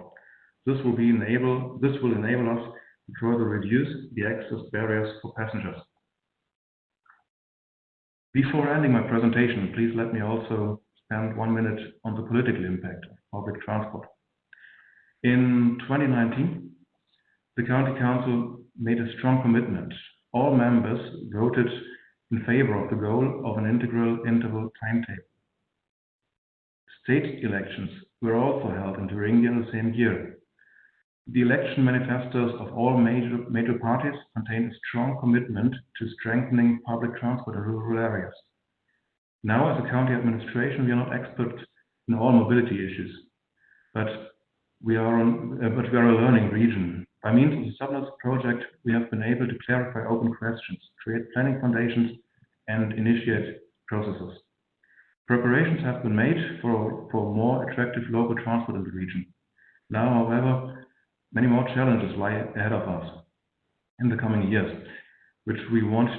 This will enable us to further reduce the access barriers for passengers. Before ending my presentation, please let me also spend 1 minute on the political impact of public transport. In 2019, the County Council made a strong commitment. All members voted in favor of the goal of an integral interval timetable. State elections were also held in Thuringia the same year. The election manifestos of all major parties contain a strong commitment to strengthening public transport in rural areas. Now, as a county administration, we are not experts in all mobility issues, but we are a learning region. By means of the SubNodes project, we have been able to clarify open questions, create planning foundations, and initiate processes. Preparations have been made for more attractive local transport in the region. Now, however, many more challenges lie ahead of us in the coming years, which we want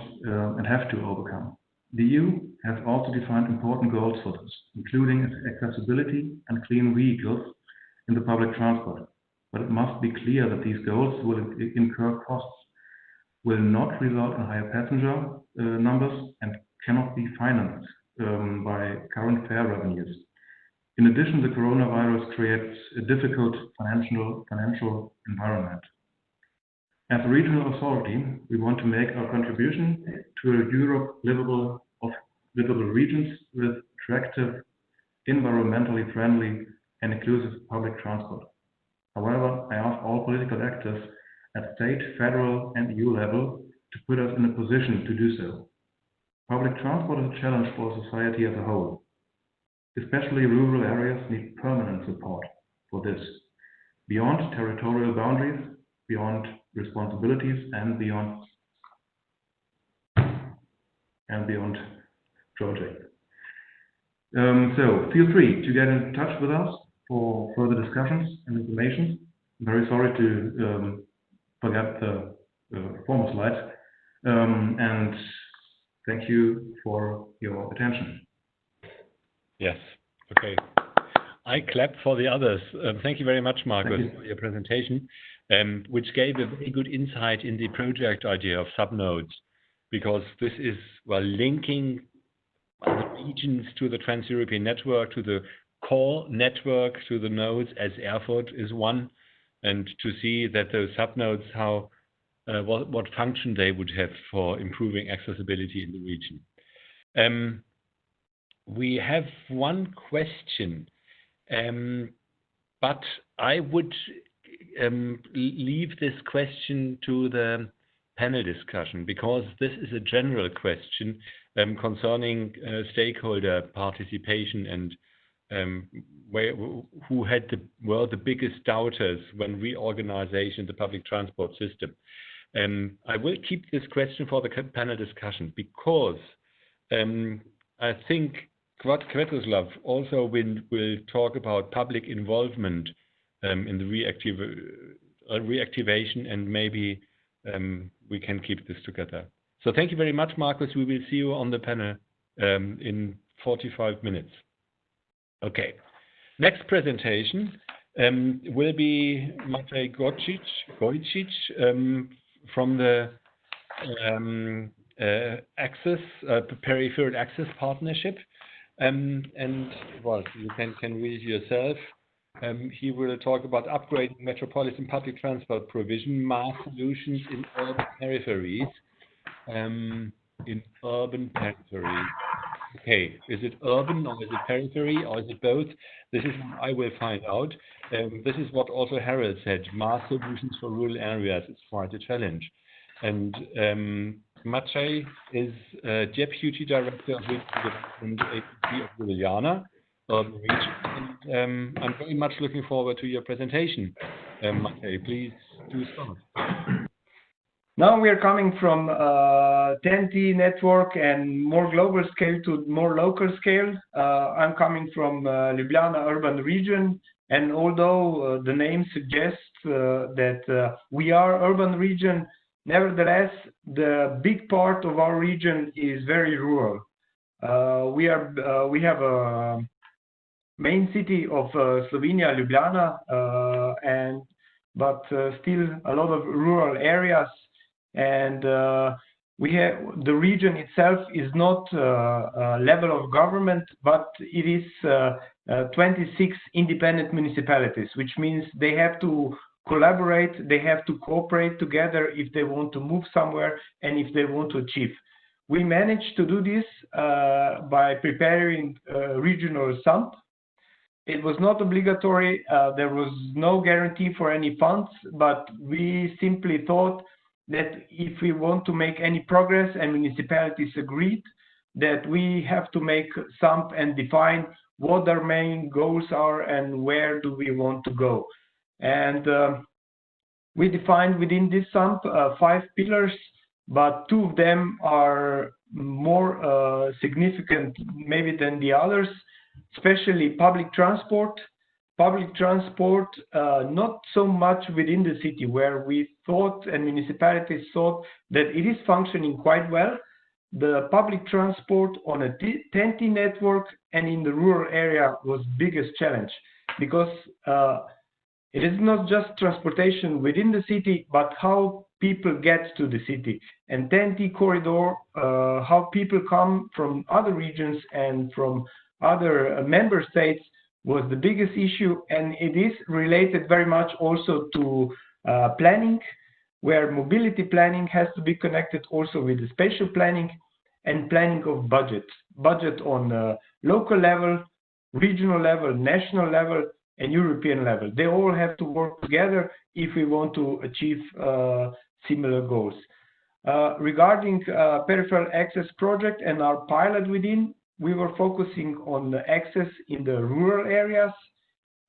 and have to overcome. The EU has also defined important goals for this, including accessibility and clean vehicles in the public transport. But it must be clear that these goals will incur costs, will not result in higher passenger numbers, and cannot be financed by current fare revenues. In addition, the coronavirus creates a difficult financial environment. As a regional authority, we want to make our contribution to a Europe of livable regions with attractive, environmentally friendly and inclusive public transport. However, I ask all political actors at state, federal and EU level to put us in a position to do so. Public transport is a challenge for society as a whole. Especially rural areas need permanent support for this, beyond territorial boundaries, beyond responsibilities, and beyond projects. So feel free to get in touch with us for further discussions and information. I'm very sorry to forget the former slide, and thank you for your attention. Yes. Okay. I clap for the others. Thank you very much, Marcus, for your presentation, which gave a very good insight in the project idea of SubNodes, because this is, well, linking the regions to the Trans-European network, to the core network, to the nodes, as Erfurt is one, and to see that those SubNodes, how what function they would have for improving accessibility in the region. We have one question, but I would leave this question to the panel discussion, because this is a general question concerning stakeholder participation and who were the biggest doubters when reorganization the public transport system. I will keep this question for the panel discussion, because I think Květoslav also will talk about public involvement in the reactivation, and maybe we can keep this together. So thank you very much, Marcus. We will see you on the panel in 45 minutes. Okay. Next presentation will be Matej Gojcic from the Peripheral Access Partnership. And well, you can read yourself. He will talk about upgrading metropolitan public transport provision, MAAS solutions in urban peripheries. Okay, is it urban or is it periphery or is it both? This is what I will find out. This is what also Herald said. MAAS solutions for rural areas is quite a challenge. And Matej is Deputy Director of Regional Development Agency of Ljubljana, urban region. And I'm very much looking forward to your presentation. Matej, please do start. Now we are coming from 10T network and more global scale to more local scale. I'm coming from Ljubljana urban region, and although the name suggests that we are urban region, nevertheless, the big part of our region is very rural. We have a main city of Slovenia, Ljubljana, but still a lot of rural areas. And the region itself is not a level of government, but it is 26 independent municipalities, which means they have to collaborate, they have to cooperate together if they want to move somewhere and if they want to achieve. We managed to do this by preparing regional SUMP. It was not obligatory, there was no guarantee for any funds, but we simply thought that if we want to make any progress and municipalities agreed, that we have to make SUMP and define what our main goals are and where do we want to go. And we defined within this SUMP 5 pillars, but 2 of them are more significant maybe than the others, especially public transport. Public transport, not so much within the city, where we thought and municipalities thought that it is functioning quite well. The public transport on a 10T network and in the rural area was biggest challenge, because it is not just transportation within the city, but how people get to the city. And 10T corridor, how people come from other regions and from other member states was the biggest issue, and it is related very much also to planning, where mobility planning has to be connected also with the spatial planning and planning of budget on local level, regional level, national level, and European level. They all have to work together if we want to achieve similar goals. Regarding peripheral access project and our pilot within, we were focusing on the access in the rural areas,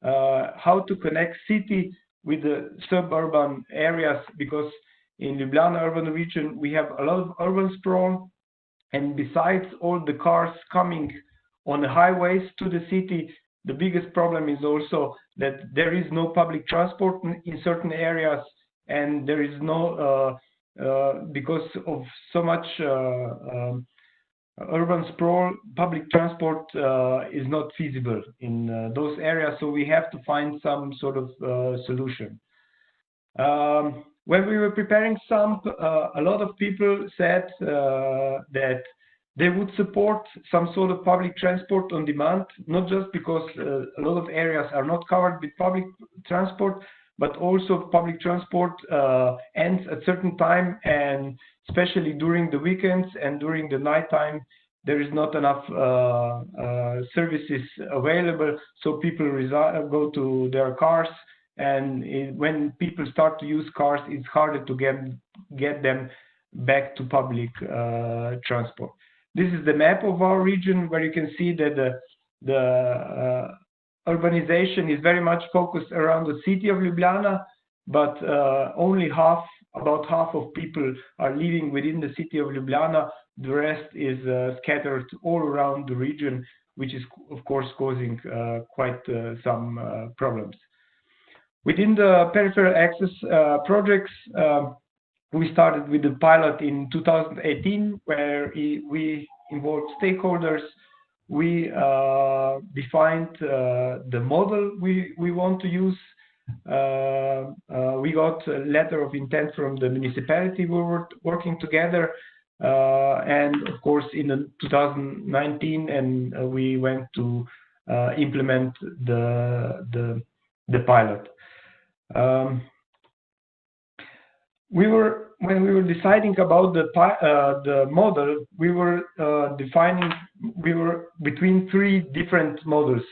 how to connect city with the suburban areas, because in Ljubljana urban region we have a lot of urban sprawl, and besides all the cars coming on the highways to the city, the biggest problem is also that there is no public transport in certain areas, and there is no because of so much urban sprawl, public transport is not feasible in those areas, so we have to find some sort of solution. When we were preparing SAMP, a lot of people said that they would support some sort of public transport on demand, not just because a lot of areas are not covered with public transport, but also public transport ends at certain time, and especially during the weekends and during the night time, there is not enough services available, so people go to their cars, and when people start to use cars, it's harder to get them back to public transport. This is the map of our region, where you can see that the urbanization is very much focused around the city of Ljubljana, but only about half of people are living within the city of Ljubljana. The rest is scattered all around the region, which is of course causing quite some problems. Within the peripheral access projects, we started with the pilot in 2018, where we involved stakeholders. We defined the model we want to use. We got a letter of intent from the municipality. We were working together, and of course in 2019, and we went to implement the pilot. When we were deciding about the model, we were between three different models.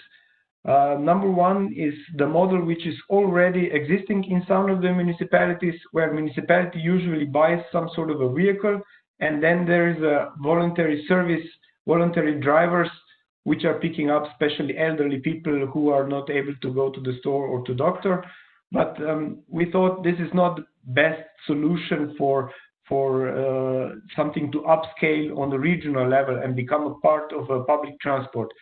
Number one is the model which is already existing in some of the municipalities, where municipality usually buys some sort of a vehicle, and then there is a voluntary service, voluntary drivers, which are picking up especially elderly people who are not able to go to the store or to doctor. But we thought this is not the best solution for something to upscale on the regional level and become a part of a public transport.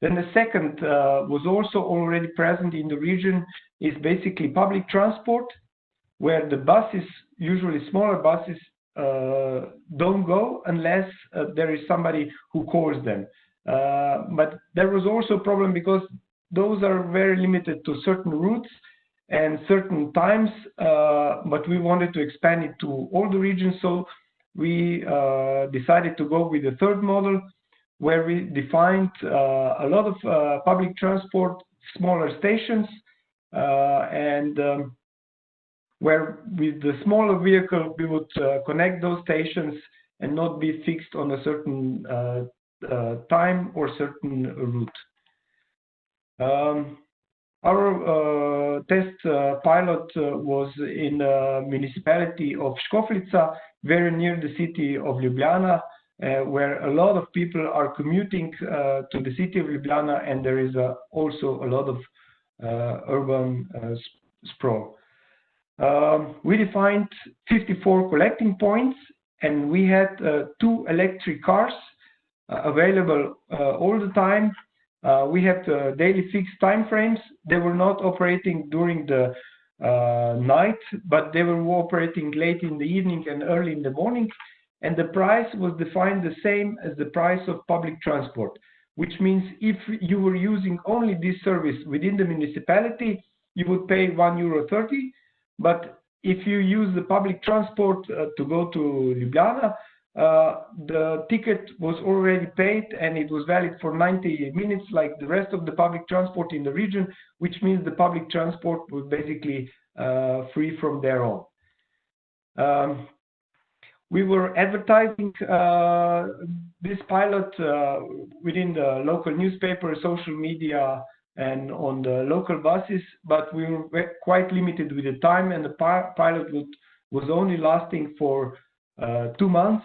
Then the second was also already present in the region, is basically public transport, where the buses, usually smaller buses, don't go unless there is somebody who calls them. But there was also a problem because those are very limited to certain routes and certain times, but we wanted to expand it to all the regions, so we decided to go with the third model, where we defined a lot of public transport, smaller stations, and where with the smaller vehicle we would connect those stations and not be fixed on a certain time or certain route. Our test pilot was in the municipality of Škofljica, very near the city of Ljubljana, where a lot of people are commuting to the city of Ljubljana, and there is also a lot of urban sprawl. We defined 54 collecting points, and we had 2 electric cars available all the time. We had daily fixed time frames. They were not operating during the night, but they were operating late in the evening and early in the morning. And the price was defined the same as the price of public transport, which means if you were using only this service within the municipality, you would pay €1.30. But if you use the public transport to go to Ljubljana, the ticket was already paid and it was valid for 90 minutes like the rest of the public transport in the region, which means the public transport was basically free from there on. We were advertising this pilot within the local newspaper, social media, and on the local buses, but we were quite limited with the time, and the pilot was only lasting for 2 months,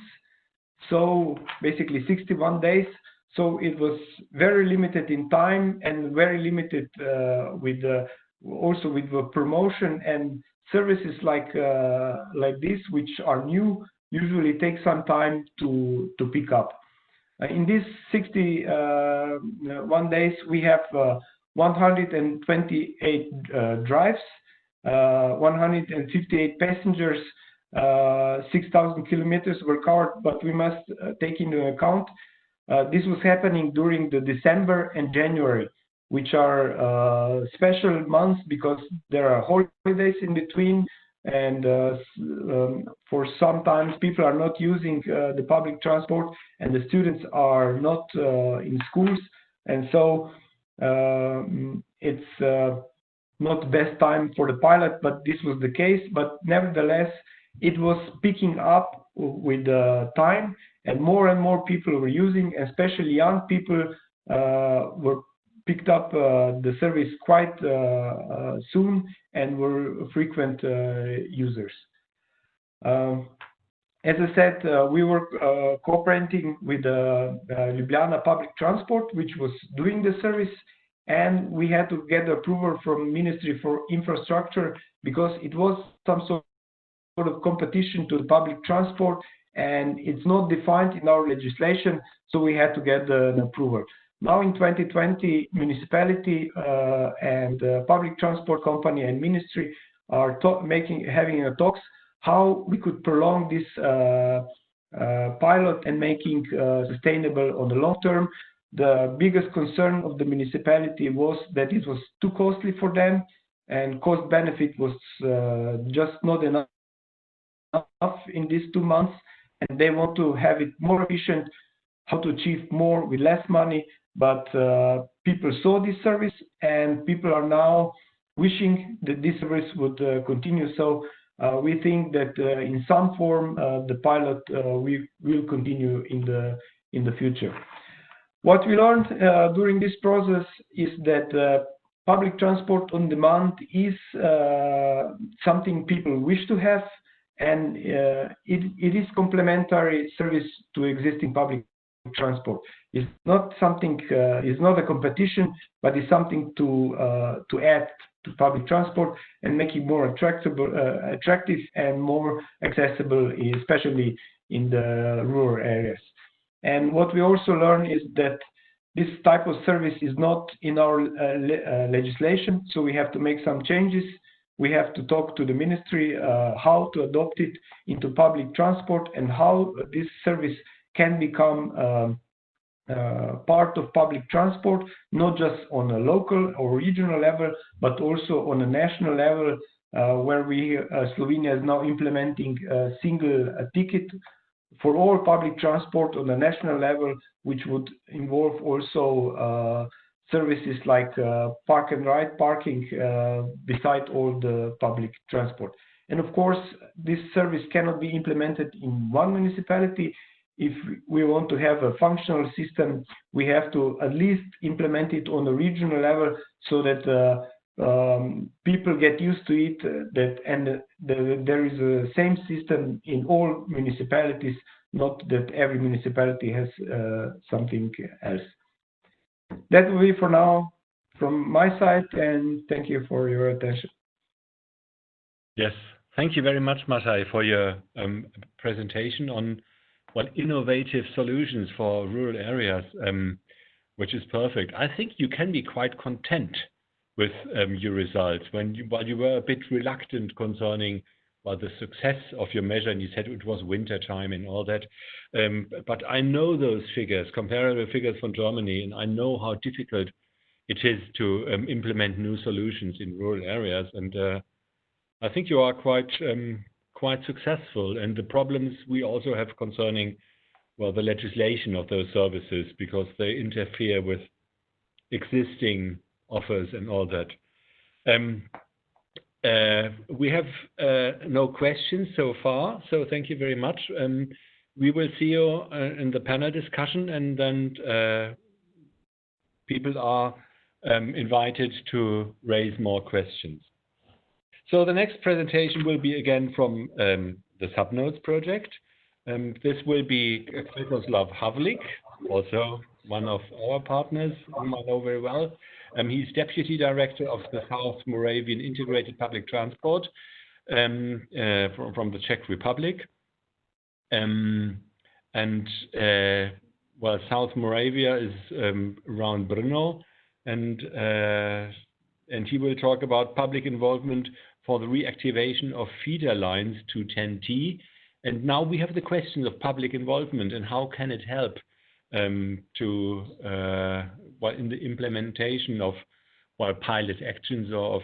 so basically 61 days. So it was very limited in time and very limited also with the promotion, and services like this, which are new, usually take some time to pick up. In these 61 days, we have 128 drives, 158 passengers, 6,000 kilometers were covered, but we must take into account this was happening during the December and January, which are special months because there are holidays in between, and for sometimes people are not using the public transport and the students are not in schools, and so it's not the best time for the pilot, but this was the case. But nevertheless, it was picking up with the time, and more people were using, especially young people were picked up the service quite soon and were frequent users. As I said, we were cooperating with Ljubljana Public Transport, which was doing the service, and we had to get approval from Ministry for Infrastructure because it was some sort of competition to the public transport, and it's not defined in our legislation, so we had to get an approval. Now in 2020, municipality and public transport company and ministry are having a talks how we could prolong this pilot and making sustainable on the long term. The biggest concern of the municipality was that it was too costly for them, and cost benefit was just not enough in these 2 months, and they want to have it more efficient, how to achieve more with less money. But people saw this service, and people are now wishing that this service would continue. So we think that in some form the pilot we will continue in the future. What we learned during this process is that public transport on demand is something people wish to have, and it is complementary service to existing public transport. It's not something, it's not a competition, but it's something to add to public transport and make it more attractive and more accessible, especially in the rural areas. And what we also learn is that this type of service is not in our legislation, so we have to make some changes. We have to talk to the ministry how to adopt it into public transport and how this service can become part of public transport, not just on a local or regional level, but also on a national level, where Slovenia is now implementing a single ticket for all public transport on a national level, which would involve also services like park and ride parking beside all the public transport. And of course, this service cannot be implemented in one municipality. If we want to have a functional system, we have to at least implement it on a regional level so that people get used to it, there is a same system in all municipalities, not that every municipality has something else. That will be for now from my side, and thank you for your attention. Yes, thank you very much, Mathias, for your presentation on innovative solutions for rural areas, which is perfect. I think you can be quite content with your results while you were a bit reluctant concerning the success of your measure, and you said it was winter time and all that. But I know those figures, comparable figures from Germany, and I know how difficult it is to implement new solutions in rural areas. And I think you are quite quite successful, and the problems we also have concerning, well, the legislation of those services, because they interfere with existing offers and all that. We have no questions so far, so thank you very much. We will see you in the panel discussion, and then people are invited to raise more questions. So the next presentation will be again from the SubNodes project. This will be Květoslav Havlík, also one of our partners whom I know very well. He's Deputy Director of the South Moravian Integrated Public Transport from the Czech Republic. Well, South Moravia is around Brno, and he will talk about public involvement for the reactivation of feeder lines to 10T. And now we have the question of public involvement and how can it help well, in the implementation of, well, pilot actions or of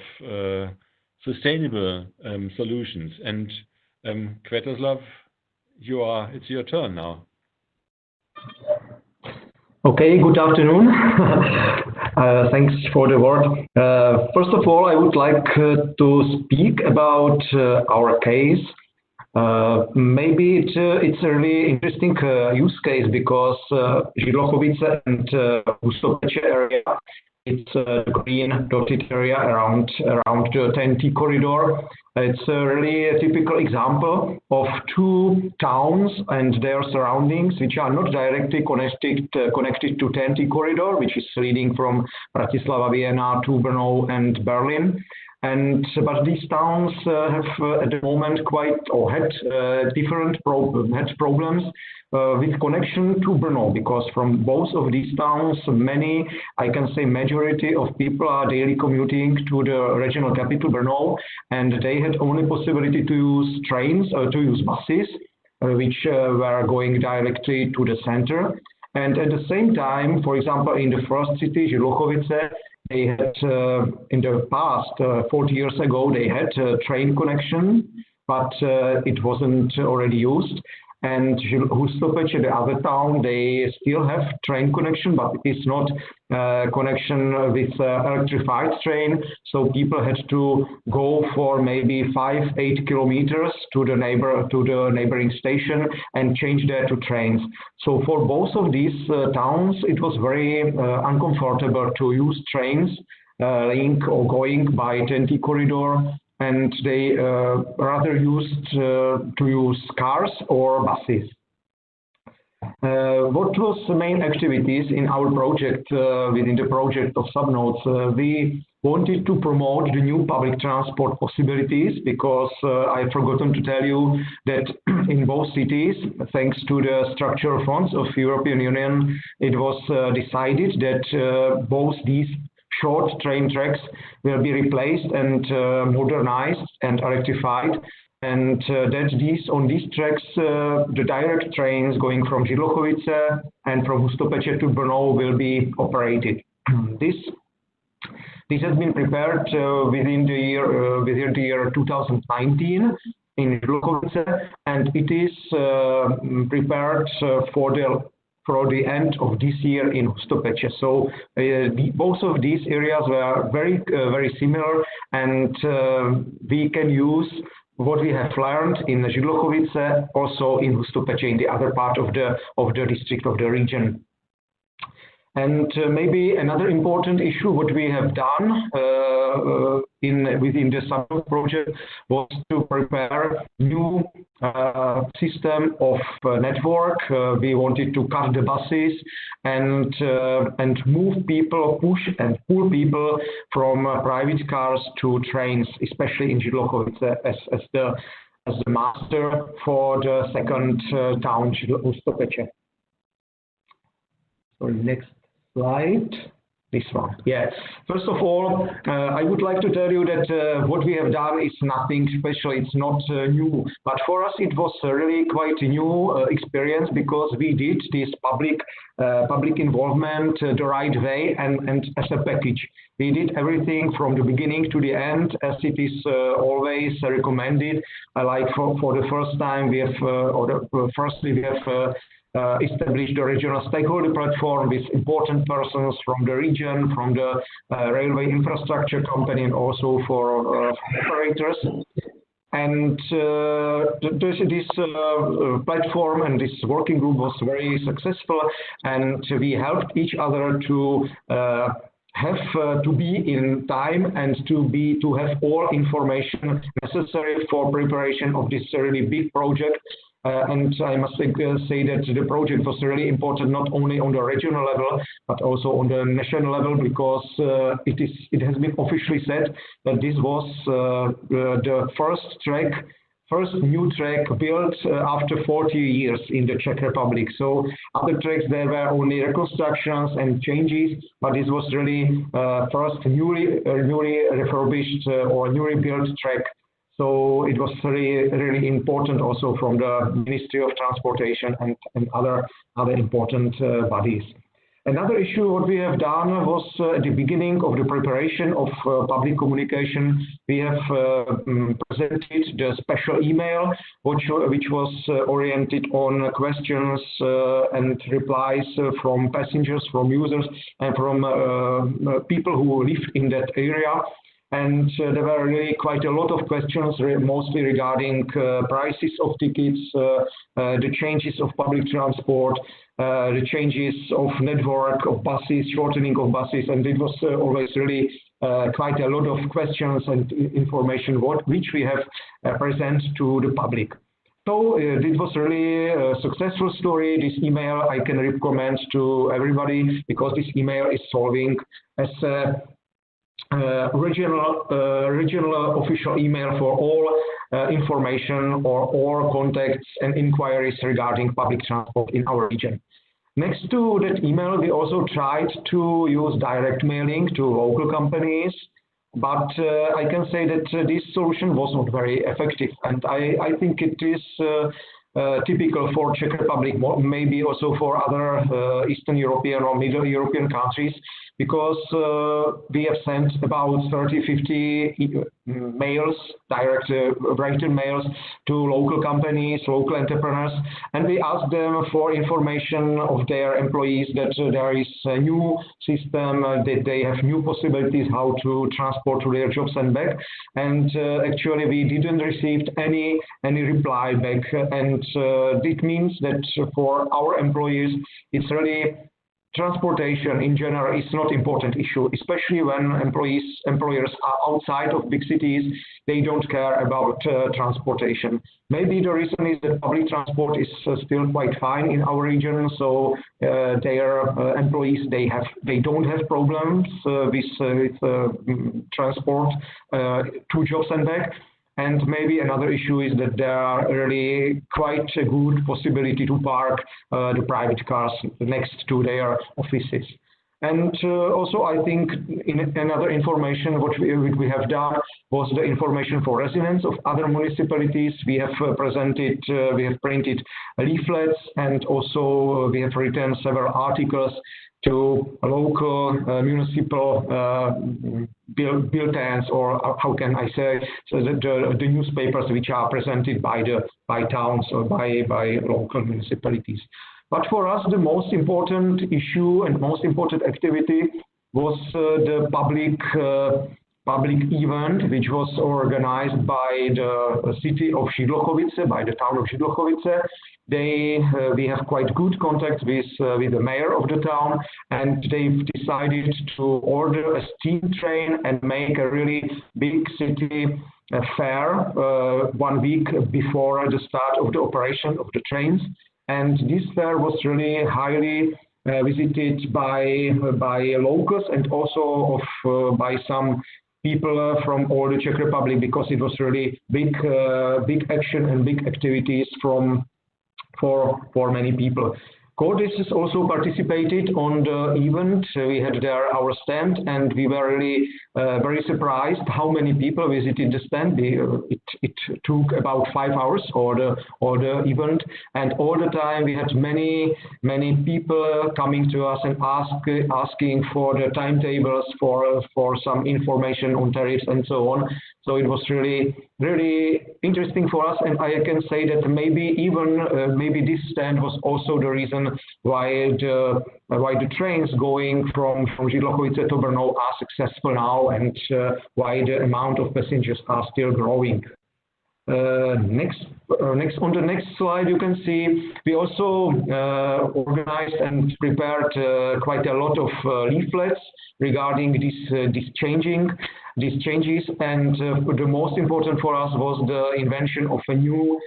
sustainable solutions. And Květoslav, it's your turn now. Okay, good afternoon. Thanks for the word. First of all, I would like to speak about our case. Maybe it's a really interesting use case because Žilochovice and Hustopeče area, it's a green dotted area around the 10T corridor. It's really a typical example of two towns and their surroundings, which are not directly connected to 10T corridor, which is leading from Bratislava, Vienna to Brno and Berlin. But these towns have at the moment had problems with connection to Brno, because from both of these towns, I can say majority of people are daily commuting to the regional capital Brno, and they had only possibility to use trains or to use buses, which were going directly to the center. And at the same time, for example, in the first city, Žilochovice, they had, in the past, 40 years ago, they had a train connection, but it wasn't already used. And Hustopeče, the other town, they still have train connection, but it's not connection with electrified train. So people had to go for maybe 5-8 kilometers to the neighboring station and change there to trains. So for both of these towns, it was very uncomfortable to use trains link or going by 10T corridor. And they rather used to use cars or buses. What was the main activities in our project, within the project of SubNodes? We wanted to promote the new public transport possibilities, because I've forgotten to tell you that in both cities, thanks to the structural funds of European Union, it was decided that both these short train tracks will be replaced and modernized and electrified, and that on these tracks the direct trains going from Žilochovice and from Hustopeče to Brno will be operated. This has been prepared within the year 2019 in Žilochovice, and it is prepared for the end of this year in Hustopeče. So both of these areas were very similar, and we can use what we have learned in Žilochovice also in Hustopeče, in the other part of the district, of the region. And maybe another important issue what we have done within the SubNodes project was to prepare new system of network. We wanted to cut the buses and move people, push and pull people from private cars to trains, especially in Žilochovice as the master for the second town, Hustopeče. Sorry, next slide. This one, yeah. First of all, I would like to tell you that what we have done is nothing special. It's not new, but for us it was really quite a new experience because we did this public involvement the right way and as a package. We did everything from the beginning to the end, as it is always recommended. Like for the first time, we have firstly we have established a regional stakeholder platform with important persons from the region, from the railway infrastructure company, and also for operators. And this platform and this working group was very successful, and we helped each other to have to be in time and to have all information necessary for preparation of this really big project. And I must say that the project was really important not only on the regional level but also on the national level, because it has been officially said that this was the first new track built after 40 years in the Czech Republic. So other tracks, there were only reconstructions and changes, but this was really first newly refurbished or newly built track. So it was really important also from the Ministry of Transportation and other important bodies. Another issue what we have done was at the beginning of the preparation of public communication, we have presented the special email which was oriented on questions and replies from passengers, from users, and from people who live in that area. And there were really quite a lot of questions, mostly regarding prices of tickets, the changes of public transport, the changes of network of buses, shortening of buses, and it was always really quite a lot of questions and information which we have present to the public. So this was really a successful story. This email I can recommend to everybody because this email is solving as a regional official email for all information or all contacts and inquiries regarding public transport in our region. Next to that email, we also tried to use direct mailing to local companies, but I can say that this solution was not very effective, and I think it is typical for Czech Republic, maybe also for other Eastern European or Middle European countries, because we have sent about 30-50 mails, direct written mails to local companies, local entrepreneurs, and we asked them for information of their employees that there is a new system, that they have new possibilities how to transport to their jobs and back. And actually we didn't receive any reply back, and it means that for our employees it's really transportation in general is not important issue, especially when employers are outside of big cities. They don't care about transportation. Maybe the reason is that public transport is still quite fine in our region, so their employees they don't have problems with transport to jobs and back. And maybe another issue is that there are really quite a good possibility to park the private cars next to their offices. And also I think another information which we have done was the information for residents of other municipalities. We have we have printed leaflets, and also we have written several articles to local municipal bulletins, or how can I say, so the newspapers which are presented by towns or by local municipalities. But for us, the most important issue and most important activity was the public event, which was organized by the city of Šidlochovice, by the town of Šidlochovice. We have quite good contact with the mayor of the town, and they've decided to order a steam train and make a really big city fair 1 week before the start of the operation of the trains. And this fair was really highly visited by locals and also by some people from all the Czech Republic, because it was really big action and big activities for many people. Cordis also participated on the event. We had there our stand, and we were really very surprised how many people visited the stand. It took about 5 hours or the event, and all the time we had many people coming to us and asking for the timetables, for some information on tariffs and so on. So it was really interesting for us, and I can say that maybe this stand was also the reason why the trains going from Žilokovice to Brno are successful now, and why the amount of passengers are still growing. Next, on the next slide, you can see we also organized and prepared quite a lot of leaflets regarding these changes, and the most important for us was the invention of a new,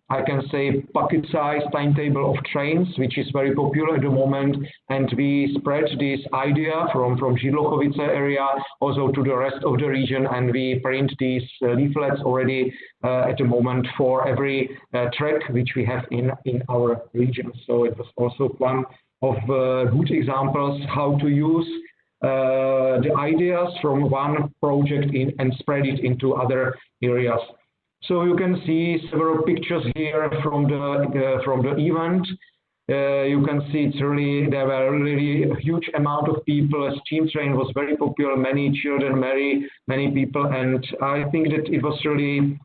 I can say, pocket-sized timetable of trains, which is very popular at the moment, and we spread this idea from Žilokovice area also to the rest of the region, and we print these leaflets already at the moment for every track which we have in our region. So it was also one of good examples how to use the ideas from one project and spread it into other areas. So you can see several pictures here from the event. You can see there were really a huge amount of people. A steam train was very popular, many children, many people, and I think that it was really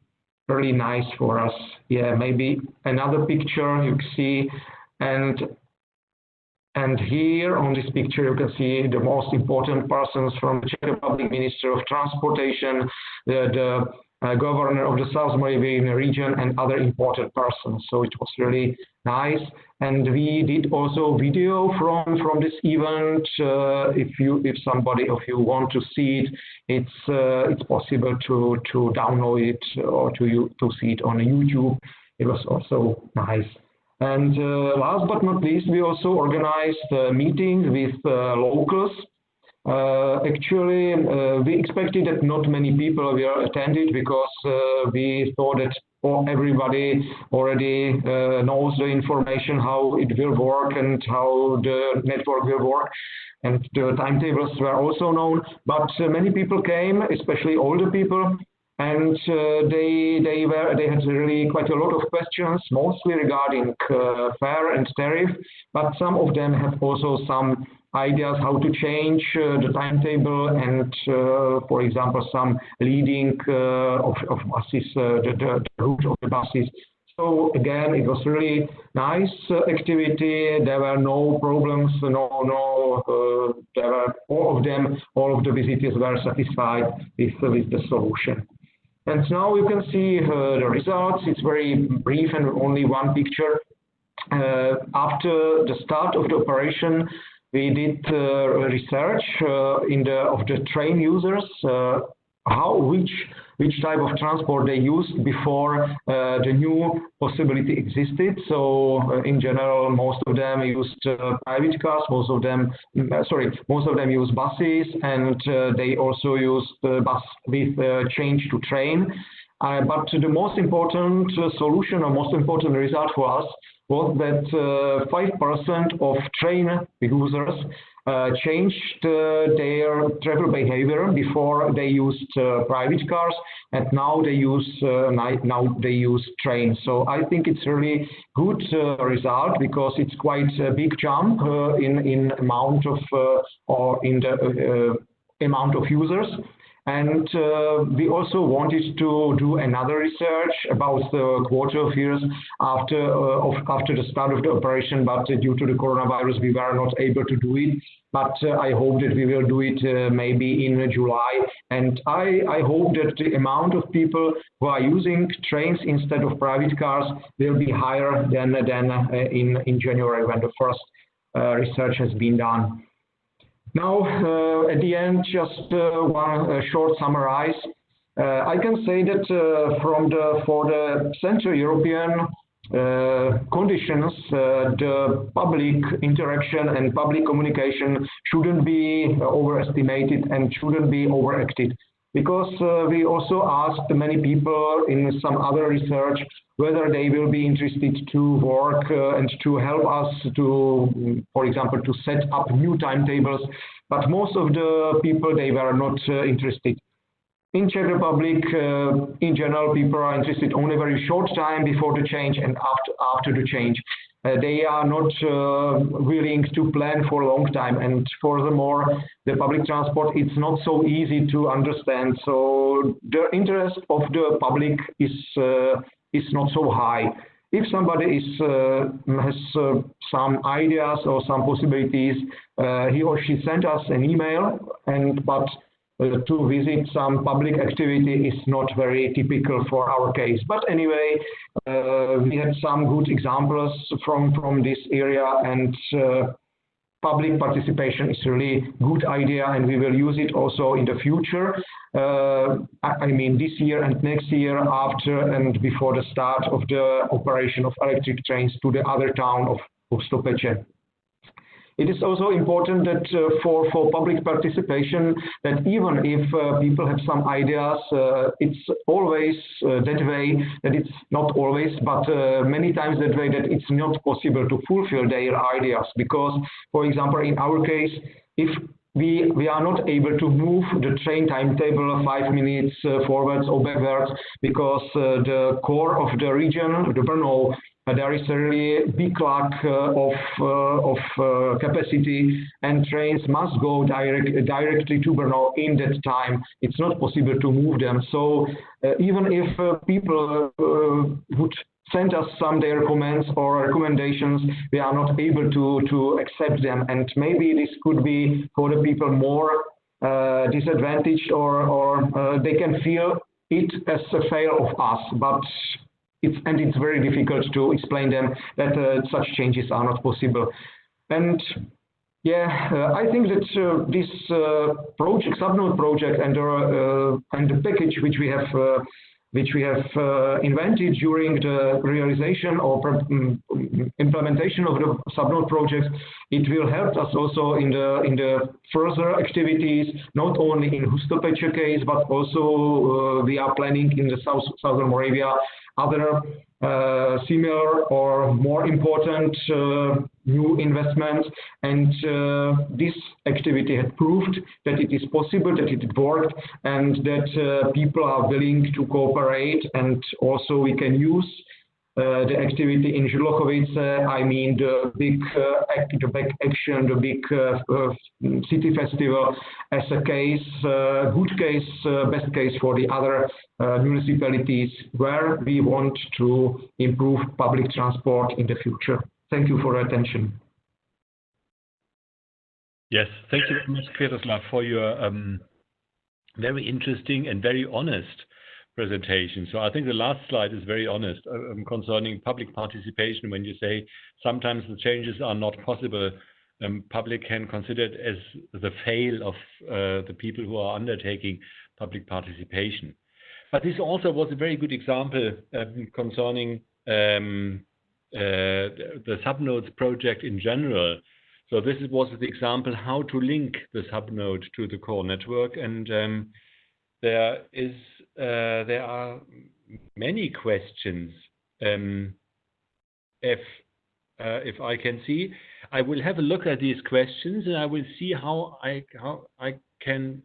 nice for us. Yeah, maybe another picture you can see, and here on this picture you can see the most important persons from the Czech Republic, Minister of Transportation, the governor of the South Moravian region, and other important persons. So it was really nice, and we did also video from this event. If somebody of you want to see it, it's possible to download it or to see it on YouTube. It was also nice. And last but not least, we also organized a meeting with locals. Actually, we expected that not many people will attend it, because we thought that everybody already knows the information, how it will work and how the network will work, and the timetables were also known. But many people came, especially older people, and they had really quite a lot of questions, mostly regarding fare and tariff, but some of them have also some ideas how to change the timetable, and for example some leading of buses, the route of the buses. So again, it was really nice activity. There were no problems, there were all of the visitors were satisfied with the solution. And now you can see the results. It's very brief and only one picture. After the start of the operation, we did research of the train users, which type of transport they used before the new possibility existed. So in general, most of them used private cars, most of them used buses, and they also used bus with change to train. But the most important solution or most important result for us was that 5% of train users changed their travel behavior. Before they used private cars, and now they use trains. So I think it's really good result, because it's quite a big jump in amount of amount of users. And we also wanted to do another research about the quarter of years after the start of the operation, but due to the coronavirus, we were not able to do it. But I hope that we will do it maybe in July. And I hope that the amount of people who are using trains instead of private cars will be higher than in January, when the first research has been done. Now, at the end, just one short summarize. I can say that for the Central European conditions, the public interaction and public communication shouldn't be overestimated and shouldn't be overacted. because we also asked many people in some other research whether they will be interested to work and to help us to, for example, to set up new timetables. But most of the people, they were not interested. In Czech Republic, in general, people are interested only very short time before the change and after the change. They are not willing to plan for a long time, and furthermore, the public transport, it's not so easy to understand. So the interest of the public is not so high. If somebody has some ideas or some possibilities, he or she sent us an email, but to visit some public activity is not very typical for our case. But anyway, we had some good examples from this area, and public participation is really good idea, and we will use it also in the future. I mean, this year and next year, after and before the start of the operation of electric trains to the other town of Hustopeče. It is also important that for public participation, that even if people have some ideas, it's always that way, that it's not always, but many times that way, that it's not possible to fulfill their ideas. Because, for example, in our case, if we are not able to move the train timetable 5 minutes forwards or backwards, because the core of the region, the Brno, there is a really big lack of capacity, and trains must go directly to Brno in that time. It's not possible to move them. So even if people would send us some their comments or recommendations, we are not able to accept them. And maybe this could be for the people more disadvantaged, or they can feel it as a fail of us. But it's very difficult to explain them that such changes are not possible. And yeah, I think that this project, SubNode project, and the package which we have invented during the realization or implementation of the SubNode project, it will help us also in the further activities, not only in Hustopeče case, but also we are planning in the southern Moravia other similar or more important new investments, and this activity had proved that it is possible, that it worked, and that people are willing to cooperate, and also we can use the activity in Žulochovice, I mean the big action, the big city festival, as a case, good case, best case for the other municipalities where we want to improve public transport in the future. Thank you for your attention. Yes, thank you very much, Květoslav, for your very interesting and very honest presentation. So I think the last slide is very honest concerning public participation. When you say sometimes the changes are not possible, public can consider it as the fail of the people who are undertaking public participation. But this also was a very good example concerning the SubNodes project in general. So this was the example how to link the SubNode to the core network, and there are many questions. If I can see, I will have a look at these questions, and I will see how I can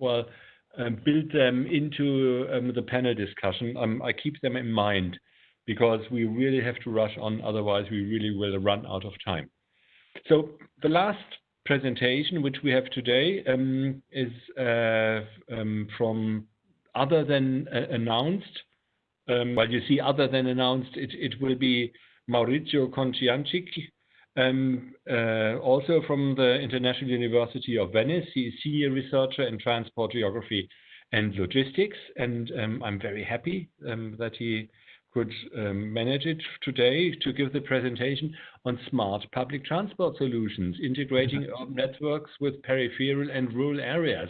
build them into the panel discussion. I keep them in mind, because we really have to rush on, otherwise we really will run out of time. So the last presentation which we have today is from other than announced. Well, you see, other than announced, it will be Mauricio Conciancic, also from the International University of Venice. He is senior researcher in transport geography and logistics, and I'm very happy that he could manage it today to give the presentation on smart public transport solutions, integrating urban networks with peripheral and rural areas.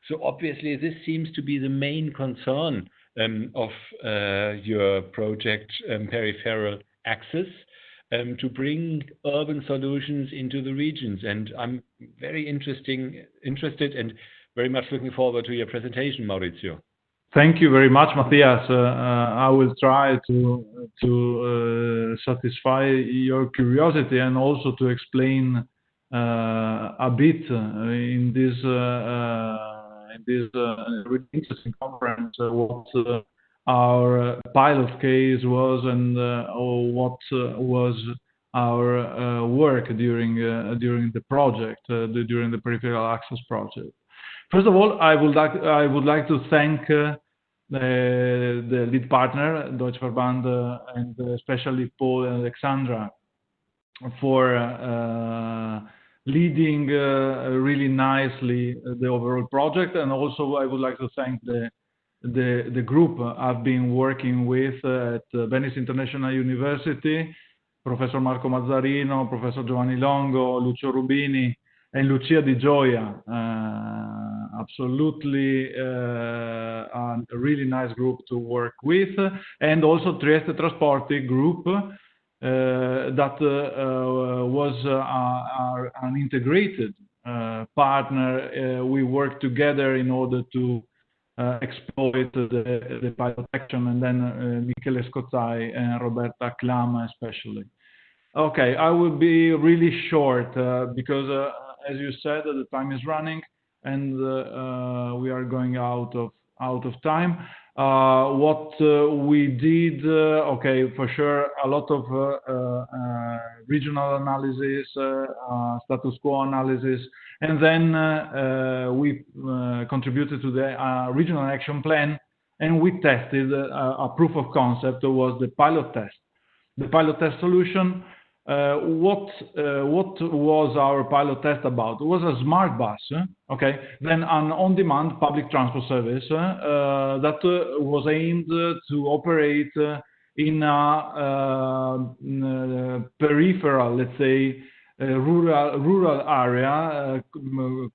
So obviously this seems to be the main concern of your project, Peripheral Access, to bring urban solutions into the regions. And I'm very interested and very much looking forward to your presentation, Maurizio. Thank you very much, Mathias. I will try to satisfy your curiosity and also to explain a bit in this really interesting conference what our pilot case was and what was our work during the project, during the Peripheral Access project. First of all, I would like to thank the lead partner, Deutsche Verband, and especially Paul and Alexandra for leading really nicely the overall project. And also I would like to thank the group I've been working with at Venice International University, Professor Marco Mazzarino, Professor Giovanni Longo, Lucio Rubini, and Lucia Di Gioia. Absolutely a really nice group to work with. And also Trieste Trasporti group that was an integrated partner. We worked together in order to exploit the pilot action, and then Michele Scozzai and Roberta Clam especially. Okay, I will be really short because as you said, the time is running and we are going out of time. What we did, okay, for sure, a lot of regional analysis, status quo analysis, and then we contributed to the regional action plan, and we tested a proof of concept was the pilot test. The pilot test solution. What was our pilot test about? It was a smart bus, okay, then an on-demand public transport service that was aimed to operate in a peripheral, let's say, rural area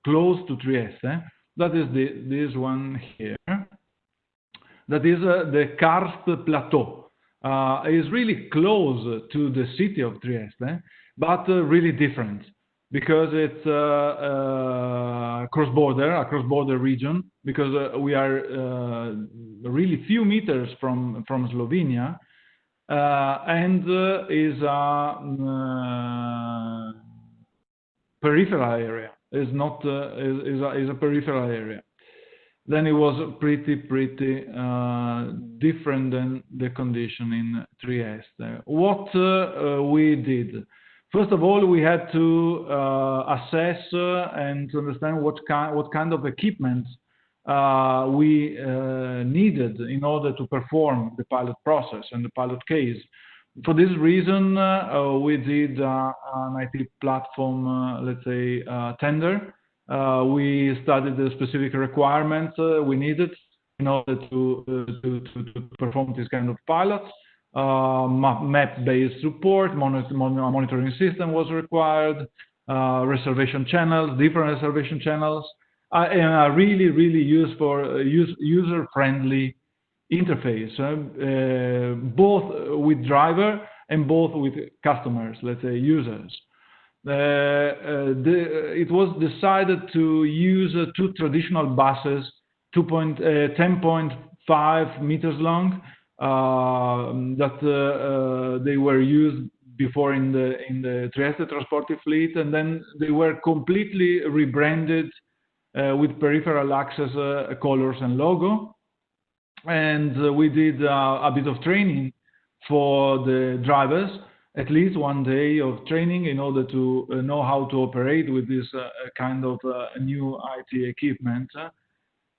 close to Trieste. That is this one here. That is the Karst Plateau. Is really close to the city of Trieste, but really different because it's a cross-border region, because we are really few meters from Slovenia, and is a peripheral area. Is not is a peripheral area. Then it was pretty different than the condition in Trieste. What we did, first of all, we had to assess and to understand what kind of equipment we needed in order to perform the pilot process and the pilot case. For this reason, we did an IT platform, let's say, tender. We studied the specific requirements we needed in order to perform this kind of pilots. Map-based support, monitoring system was required, reservation channels, different reservation channels, and a really user-friendly interface, both with driver and both with customers, let's say users. It was decided to use two traditional buses, 10.5 meters long, that they were used before in the Trieste Trasporti fleet, and then they were completely rebranded with Peripheral Access colors and logo. And we did a bit of training for the drivers, at least 1 day of training in order to know how to operate with this kind of new IT equipment,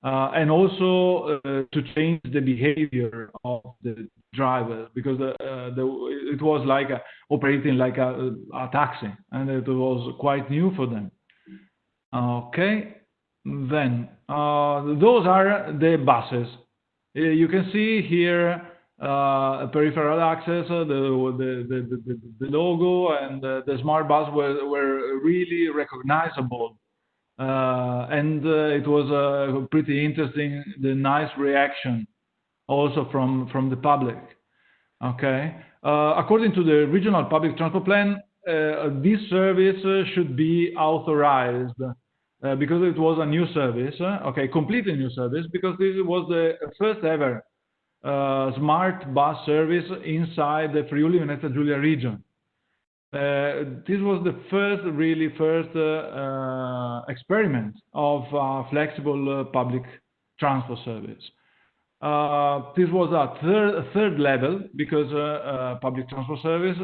and also to change the behavior of the drivers, because it was like operating like a taxi, and it was quite new for them. Okay, then those are the buses. You can see here Peripheral Access, the logo and the smart bus were really recognizable, and it was pretty interesting, the nice reaction also from the public. Okay, according to the regional public transport plan, this service should be authorized because it was a new service, completely new service, because this was the first ever smart bus service inside the Friuli Venezia Giulia region. This was the first experiment of flexible public transport service. This was a third level, because public transport service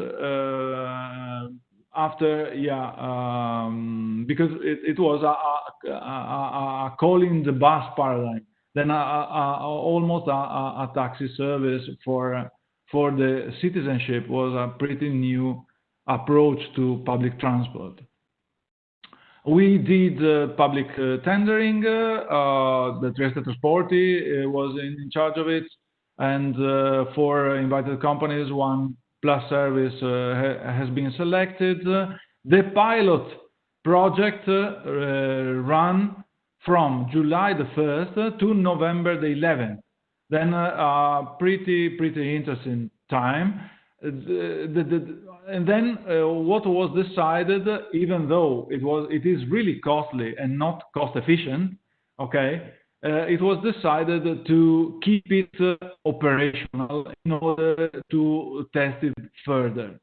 because it was a calling the bus paradigm, then almost a taxi service for the citizenship was a pretty new approach to public transport. We did public tendering. The Directorate was in charge of it, and for invited companies, one plus service has been selected. The pilot project ran from July the 1st to November the 11th. Then pretty interesting time. And then what was decided, even though it is really costly and not cost efficient, it was decided to keep it operational in order to test it further.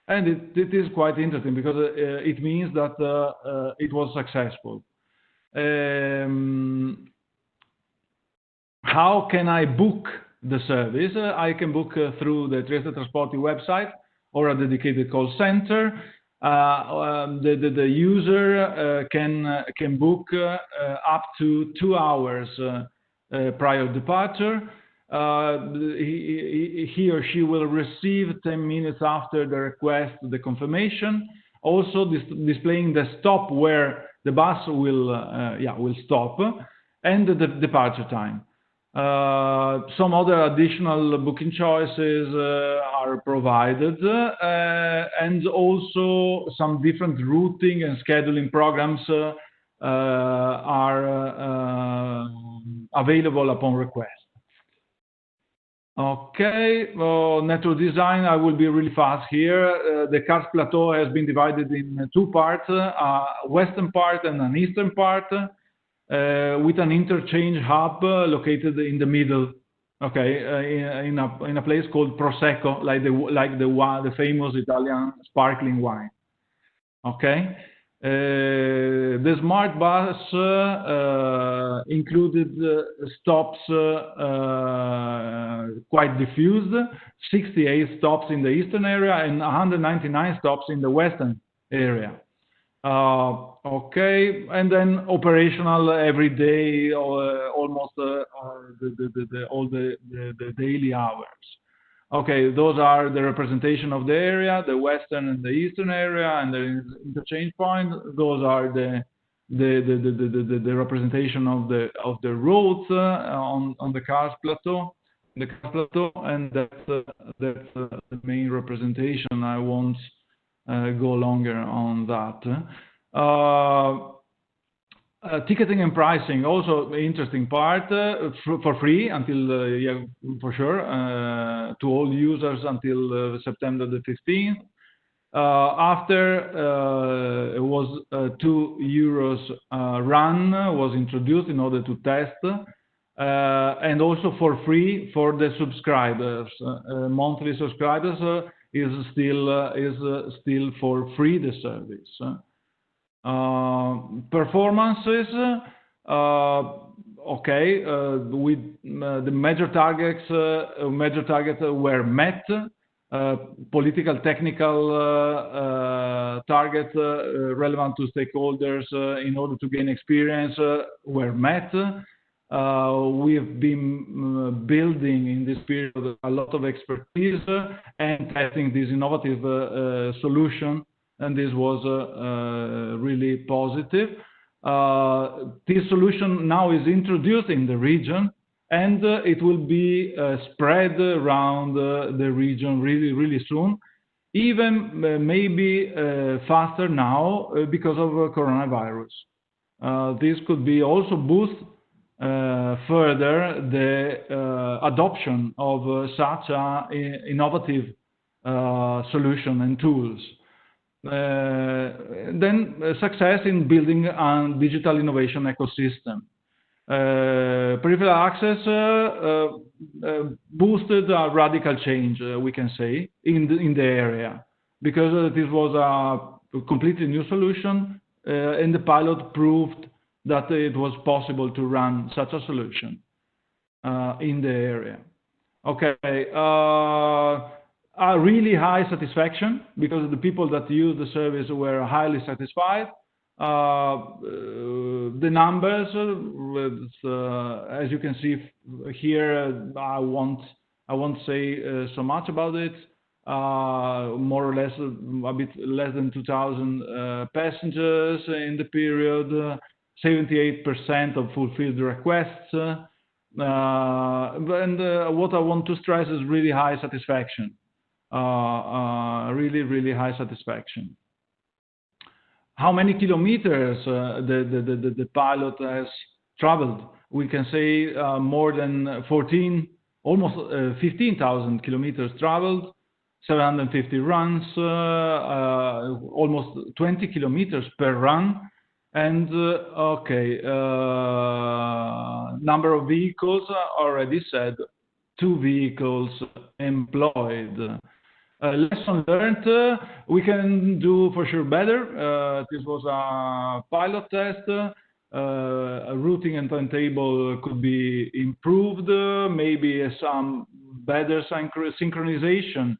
And it is quite interesting, because it means that it was successful. How can I book the service? I can book through the Trieste Trasporti website or a dedicated call center. The user can book up to 2 hours prior departure. He or she will receive 10 minutes after the request the confirmation, also displaying the stop where the bus will stop, and the departure time. Some other additional booking choices are provided, and also some different routing and scheduling programs are available upon request. Network design, I will be really fast here. The Kars Plateau has been divided in 2 parts, a western part and an eastern part, with an interchange hub located in the middle, in a place called Prosecco, like the famous Italian sparkling wine. The smart bus included stops quite diffused, 68 stops in the eastern area and 199 stops in the western area. And then operational every day, almost all the daily hours. Those are the representation of the area, the western and the eastern area, and the interchange point. Those are the representation of the roads on the Kars Plateau, and that's the main representation. I won't go longer on that. Ticketing and pricing, also interesting part, for free until, for sure, to all users until September the 15th. After it was €2 run was introduced in order to test, and also for free for the subscribers. Monthly subscribers is still for free the service. Performances, with the major targets were met. Political, technical targets relevant to stakeholders in order to gain experience were met. We've been building in this period a lot of expertise and testing this innovative solution, and this was really positive. This solution now is introduced in the region, and it will be spread around the region really soon, even maybe faster now because of coronavirus. This could be also boost further the adoption of such innovative solution and tools. Then success in building a digital innovation ecosystem. Peripheral access boosted a radical change, we can say, in the area, because this was a completely new solution, and the pilot proved that it was possible to run such a solution in the area. Okay, a really high satisfaction, because the people that used the service were highly satisfied. The numbers, as you can see here, I won't say so much about it. More or less, a bit less than 2,000 passengers in the period, 78% of fulfilled requests. And what I want to stress is really high satisfaction. Really high satisfaction. How many kilometers the pilot has traveled? We can say more than almost 15,000 kilometers traveled, 750 runs, almost 20 kilometers per run. And number of vehicles, already said, 2 vehicles employed. Lesson learned, we can do for sure better. This was a pilot test. Routing and timetable could be improved. Maybe some better synchronization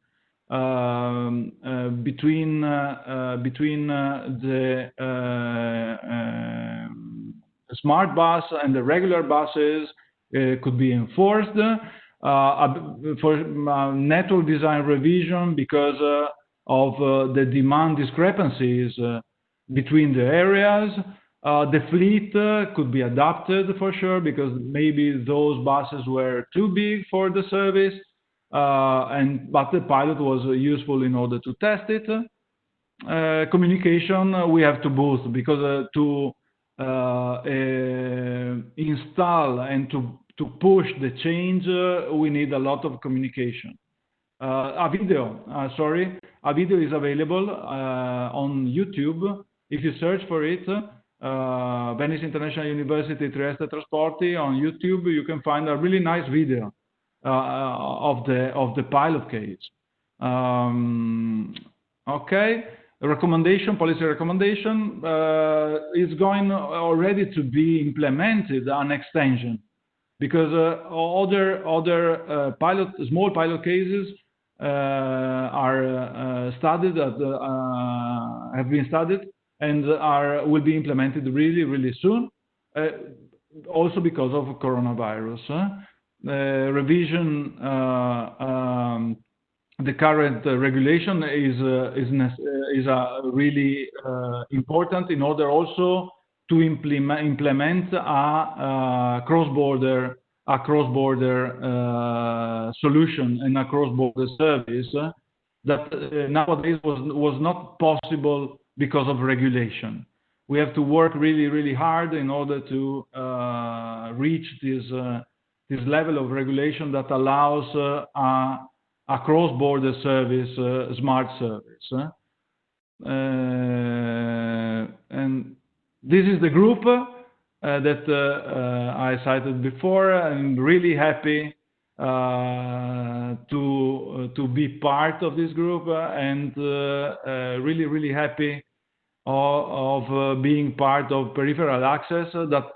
between the smart bus and the regular buses could be enforced. For network design revision, because of the demand discrepancies between the areas. The fleet could be adapted for sure, because maybe those buses were too big for the service, but the pilot was useful in order to test it. Communication we have to boost, because to install and to push the change, we need a lot of communication. A video is available on YouTube. If you search for it, Venice International University Trieste Trasporti on YouTube, you can find a really nice video of the pilot case. Okay, policy recommendation is going already to be implemented, an extension, because other small pilot cases are studied, have been studied, and will be implemented really soon. Also because of coronavirus. Revision, the current regulation is really important in order also to implement a cross-border solution and a cross-border service that nowadays was not possible because of regulation. We have to work really hard in order to reach this level of regulation that allows a cross-border service, smart service. And this is the group that I cited before. I'm really happy to be part of this group, and really happy of being part of Peripheral Access, that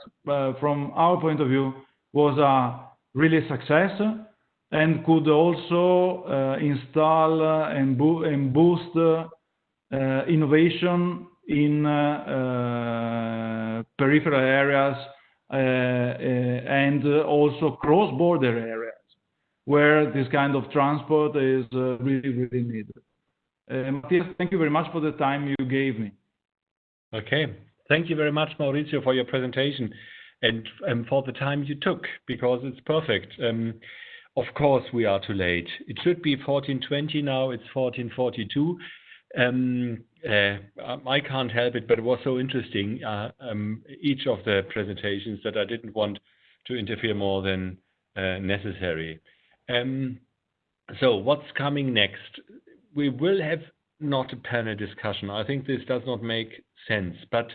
from our point of view was a really success, and could also install and boost innovation in peripheral areas and also cross-border areas where this kind of transport is really needed. Mathias, thank you very much for the time you gave me. Okay, thank you very much, Maurizio, for your presentation and for the time you took, because it's perfect. Of course, we are too late. It should be 14:20 now. It's 14:42. I can't help it, but it was so interesting, each of the presentations, that I didn't want to interfere more than necessary. So what's coming next? We will have not a panel discussion. I think this does not make sense, but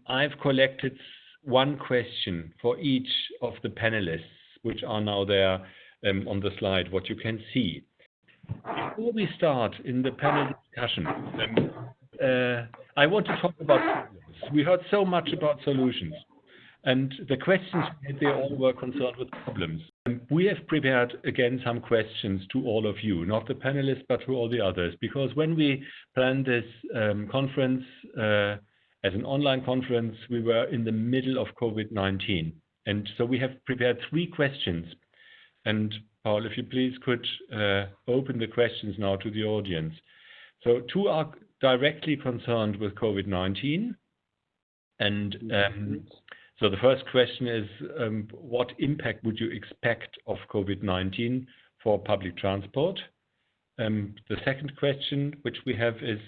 I've collected one question for each of the panelists, which are now there on the slide, what you can see. Before we start in the panel discussion, I want to talk about problems. We heard so much about solutions, and the questions they all were concerned with problems. We have prepared again some questions to all of you, not the panelists, but to all the others, because when we planned this conference as an online conference, we were in the middle of COVID-19, and so we have prepared 3 questions. And Paul, if you please could open the questions now to the audience. So 2 are directly concerned with COVID-19, and so the first question is, what impact would you expect of COVID-19 for public transport? The second question which we have is,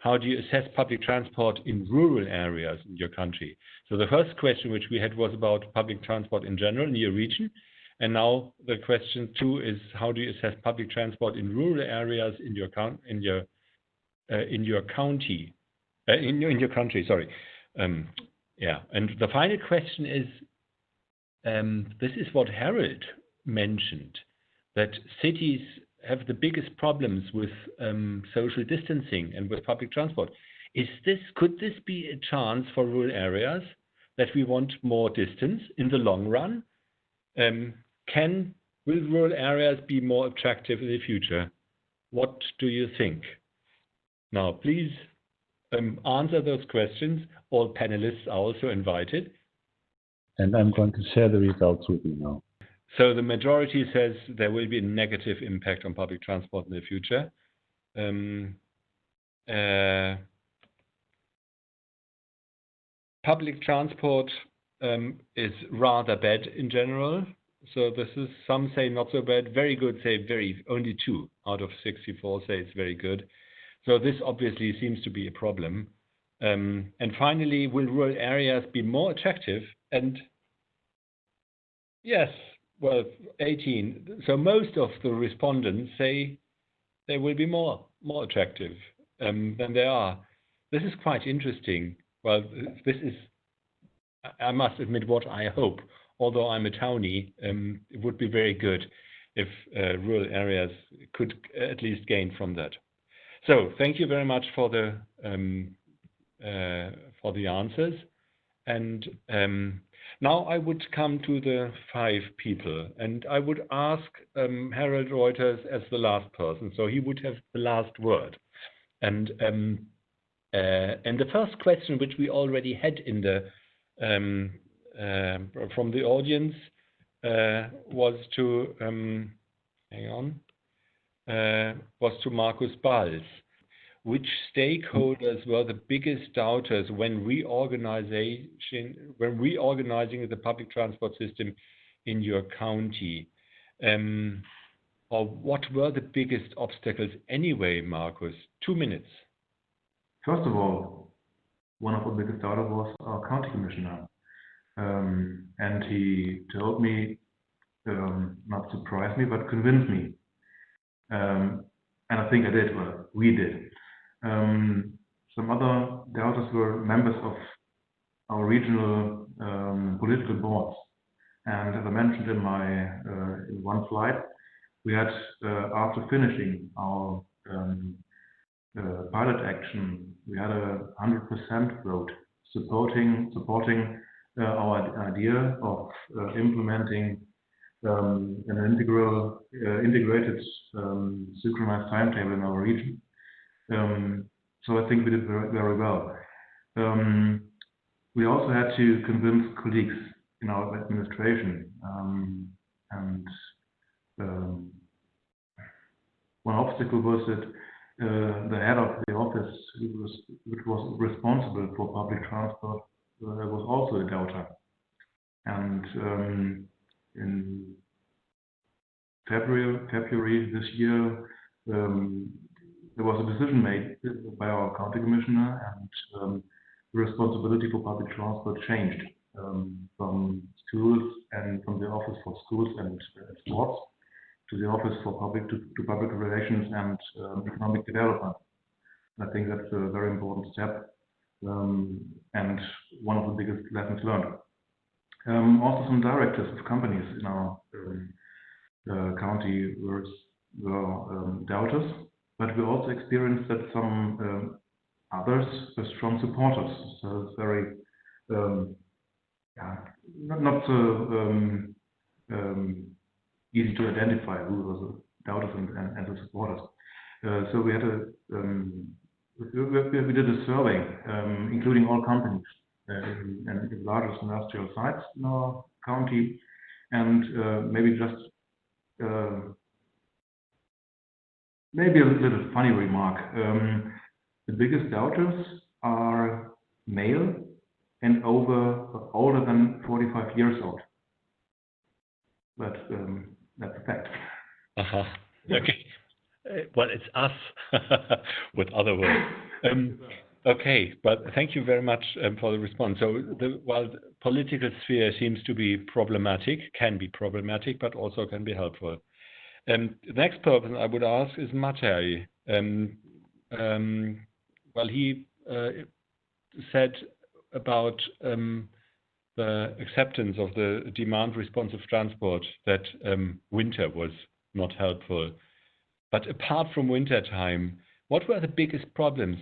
how do you assess public transport in rural areas in your country? So the first question which we had was about public transport in general in your region. And now the question 2 is, how do you assess public transport in rural areas in your country? Sorry. Yeah, and the final question is, this is what Herald mentioned, that cities have the biggest problems with social distancing and with public transport. Could this be a chance for rural areas that we want more distance in the long run? Will rural areas be more attractive in the future? What do you think? Now, please answer those questions. All panelists are also invited. And I'm going to share the results with you now. So the majority says there will be a negative impact on public transport in the future. Public transport is rather bad in general. So this is, some say not so bad, very good say only 2 out of 64 say it's very good. So this obviously seems to be a problem. And finally, will rural areas be more attractive? And yes, well, 18. So most of the respondents say they will be more attractive than they are. This is quite interesting. Well, this is, I must admit, what I hope. Although I'm a townie, it would be very good if rural areas could at least gain from that. So thank you very much for the answers. And now I would come to the 5 people, and I would ask Herald Rujters as the last person, so he would have the last word. And the first question, which we already had in the from the audience, was to was to Markus Balz. Which stakeholders were the biggest doubters when reorganizing the public transport system in your county? Or what were the biggest obstacles anyway, Markus? 2 minutes. First of all, one of the biggest doubters was our county commissioner. And he told me, not surprise me, but convince me. And I think I did, well, we did. Some other doubters were members of our regional political boards. And as I mentioned in my in one slide, we had, after finishing our pilot action, we had a 100% vote supporting our idea of implementing an integrated synchronized timetable in our region. So I think we did very well. We also had to convince colleagues in our administration, and one obstacle was that the head of the office, which was responsible for public transport, was also a doubter. And in February this year, there was a decision made by our county commissioner, and the responsibility for public transport changed from schools and from the office for schools and sports the Office for Public Relations and Economic Development. I think that's a very important step and one of the biggest lessons learned. Also, some directors of companies in our county were doubters, but we also experienced that some others were strong supporters. So it's very not so easy to identify who were the doubters and the supporters. So we had we did a survey, including all companies and the largest industrial sites in our county, and maybe a little funny remark. The biggest doubters are male and older than 45 years old. But that's a fact. Okay. Well, it's us with other words. Okay, but thank you very much for the response. So while the political sphere seems to be problematic, can be problematic, but also can be helpful. The next person I would ask is Mathias. Well, he said about the acceptance of the demand responsive transport that winter was not helpful. But apart from winter time, what were the biggest problems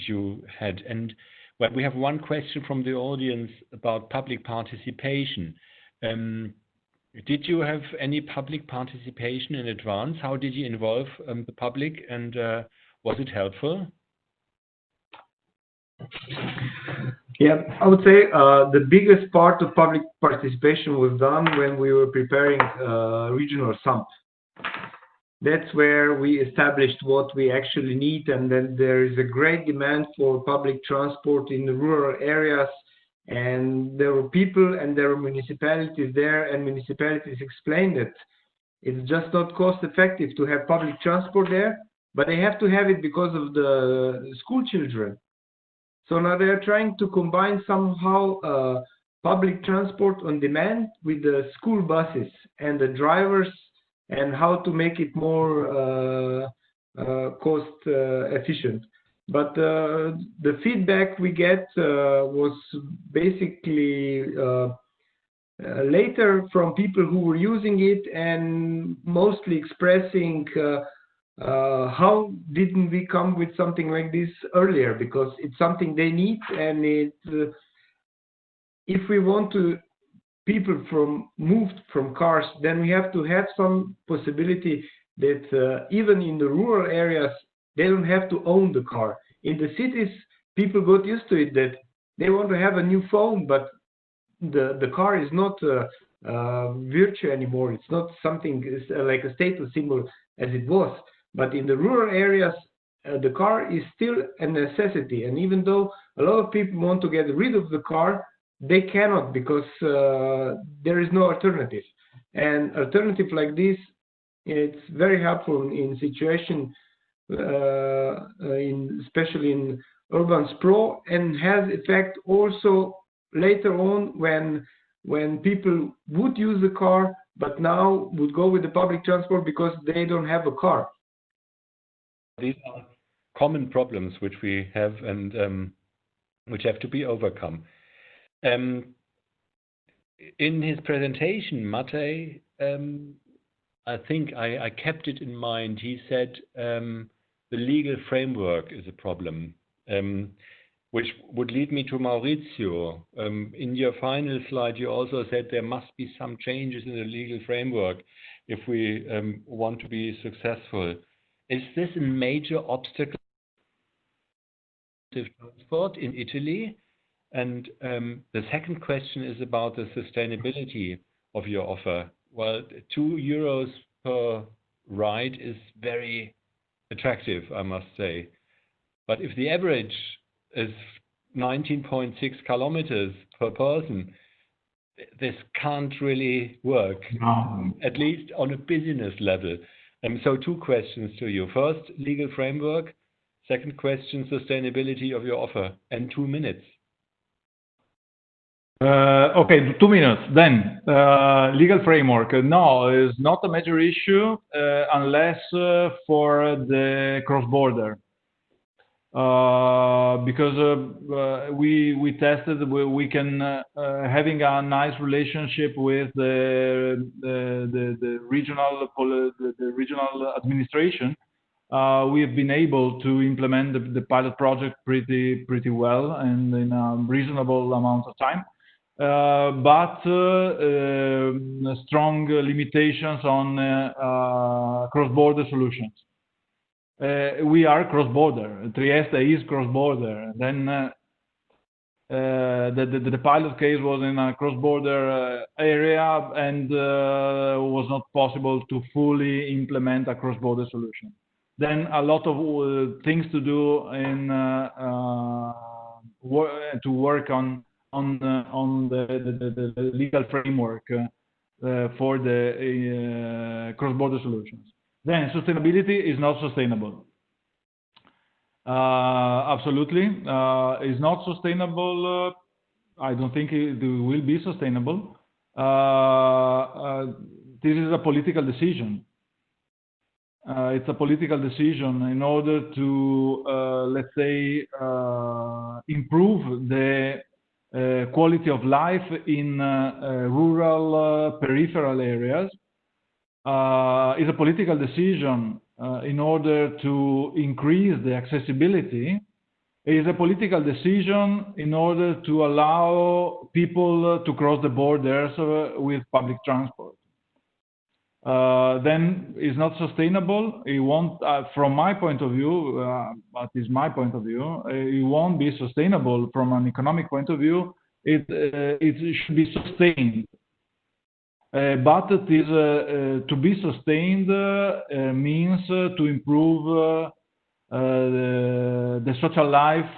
you had? And well, we have one question from the audience about public participation. Did you have any public participation in advance? How did you involve the public, and was it helpful? Yeah, I would say the biggest part of public participation was done when we were preparing regional summit. That's where we established what we actually need, and then there is a great demand for public transport in the rural areas, and there were people and there were municipalities there, and municipalities explained that it's just not cost effective to have public transport there, but they have to have it because of the school children. So now they are trying to combine somehow public transport on demand with the school buses and the drivers, and how to make it more cost efficient. But the feedback we get was basically later from people who were using it, and mostly expressing how didn't we come with something like this earlier, because it's something they need, and if we want to people moved from cars, then we have to have some possibility that even in the rural areas, they don't have to own the car. In the cities, people got used to it, that they want to have a new phone, but the car is not virtue anymore. It's not something like a status symbol as it was. But in the rural areas, the car is still a necessity. And even though a lot of people want to get rid of the car, they cannot, because there is no alternative. And alternative like this, it's very helpful in situation, especially in urban sprawl, and has effect also later on when people would use the car, but now would go with the public transport because they don't have a car. These are common problems which we have, and which have to be overcome. In his presentation, Mate, I think I kept it in mind. He said the legal framework is a problem, which would lead me to Maurizio. In your final slide, you also said there must be some changes in the legal framework if we want to be successful. Is this a major obstacle to transport in Italy? And the second question is about the sustainability of your offer. Well, €2 per ride is very attractive, I must say. But if the average is 19.6 kilometers per person, this can't really work, at least on a business level. So two questions to you. First, legal framework. Second question, sustainability of your offer. And 2 minutes. Okay, 2 minutes. Then, legal framework. No, it's not a major issue unless for the cross-border. Because we tested, we can having a nice relationship with the regional administration. We have been able to implement the pilot project pretty well and in a reasonable amount of time. But strong limitations on cross-border solutions. We are cross-border. Trieste is cross-border. Then the pilot case was in a cross-border area and was not possible to fully implement a cross-border solution. Then a lot of things to do in to work on the legal framework for the cross-border solutions. Then sustainability is not sustainable. Absolutely, is not sustainable. I don't think it will be sustainable. This is a political decision. It's a political decision in order to, let's say, improve the quality of life in rural peripheral areas. Is a political decision in order to increase the accessibility. It is a political decision in order to allow people to cross the borders with public transport. Then it's not sustainable. It won't, from my point of view, but is my point of view, it won't be sustainable from an economic point of view. It should be sustained. But it is to be sustained means to improve the social life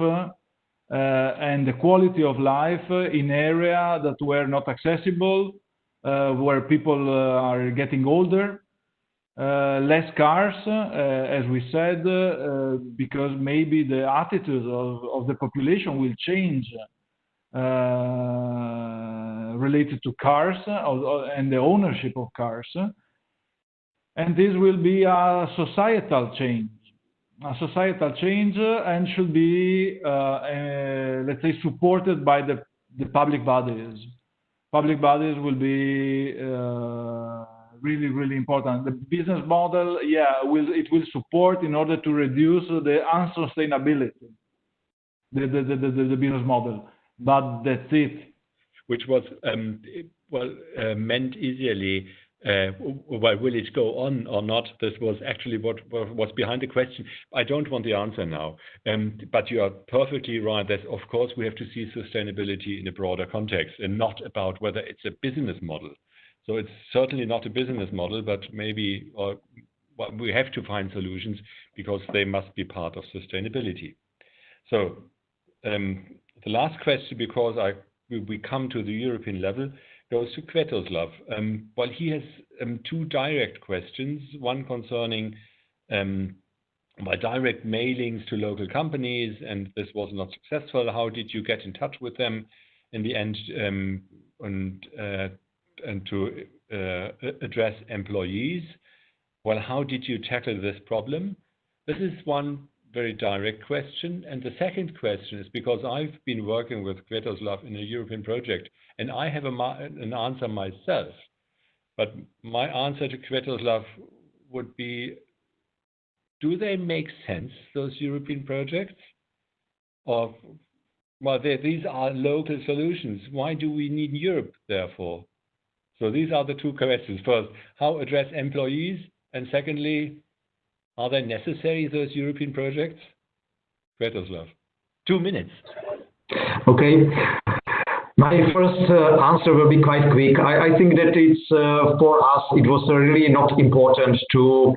and the quality of life in areas that were not accessible, where people are getting older, less cars, as we said, because maybe the attitude of the population will change. Related to cars and the ownership of cars, and this will be a societal change, and should be, let's say, supported by the public bodies. Public bodies will be really important. The business model, it will support in order to reduce the unsustainability, the business model. But that's it. Which was meant easily. Will it go on or not? This was actually what was behind the question. I don't want the answer now. But you are perfectly right. That of course we have to see sustainability in a broader context and not about whether it's a business model. So it's certainly not a business model, but maybe we have to find solutions because they must be part of sustainability. So the last question, because we come to the European level, goes to Květoslav. Well, he has two direct questions, one concerning by direct mailings to local companies, and this was not successful. How did you get in touch with them in the end, and to address employees? Well, how did you tackle this problem? This is one very direct question. And the second question is because I've been working with Květoslav in a European project, and I have an answer myself. But my answer to Květoslav would be, do they make sense, those European projects? Or, well, these are local solutions. Why do we need Europe, therefore? So these are the two questions. First, how address employees? And secondly, are they necessary, those European projects? Květoslav, 2 minutes. Okay. My first answer will be quite quick. I think that it's for us, it was really not important to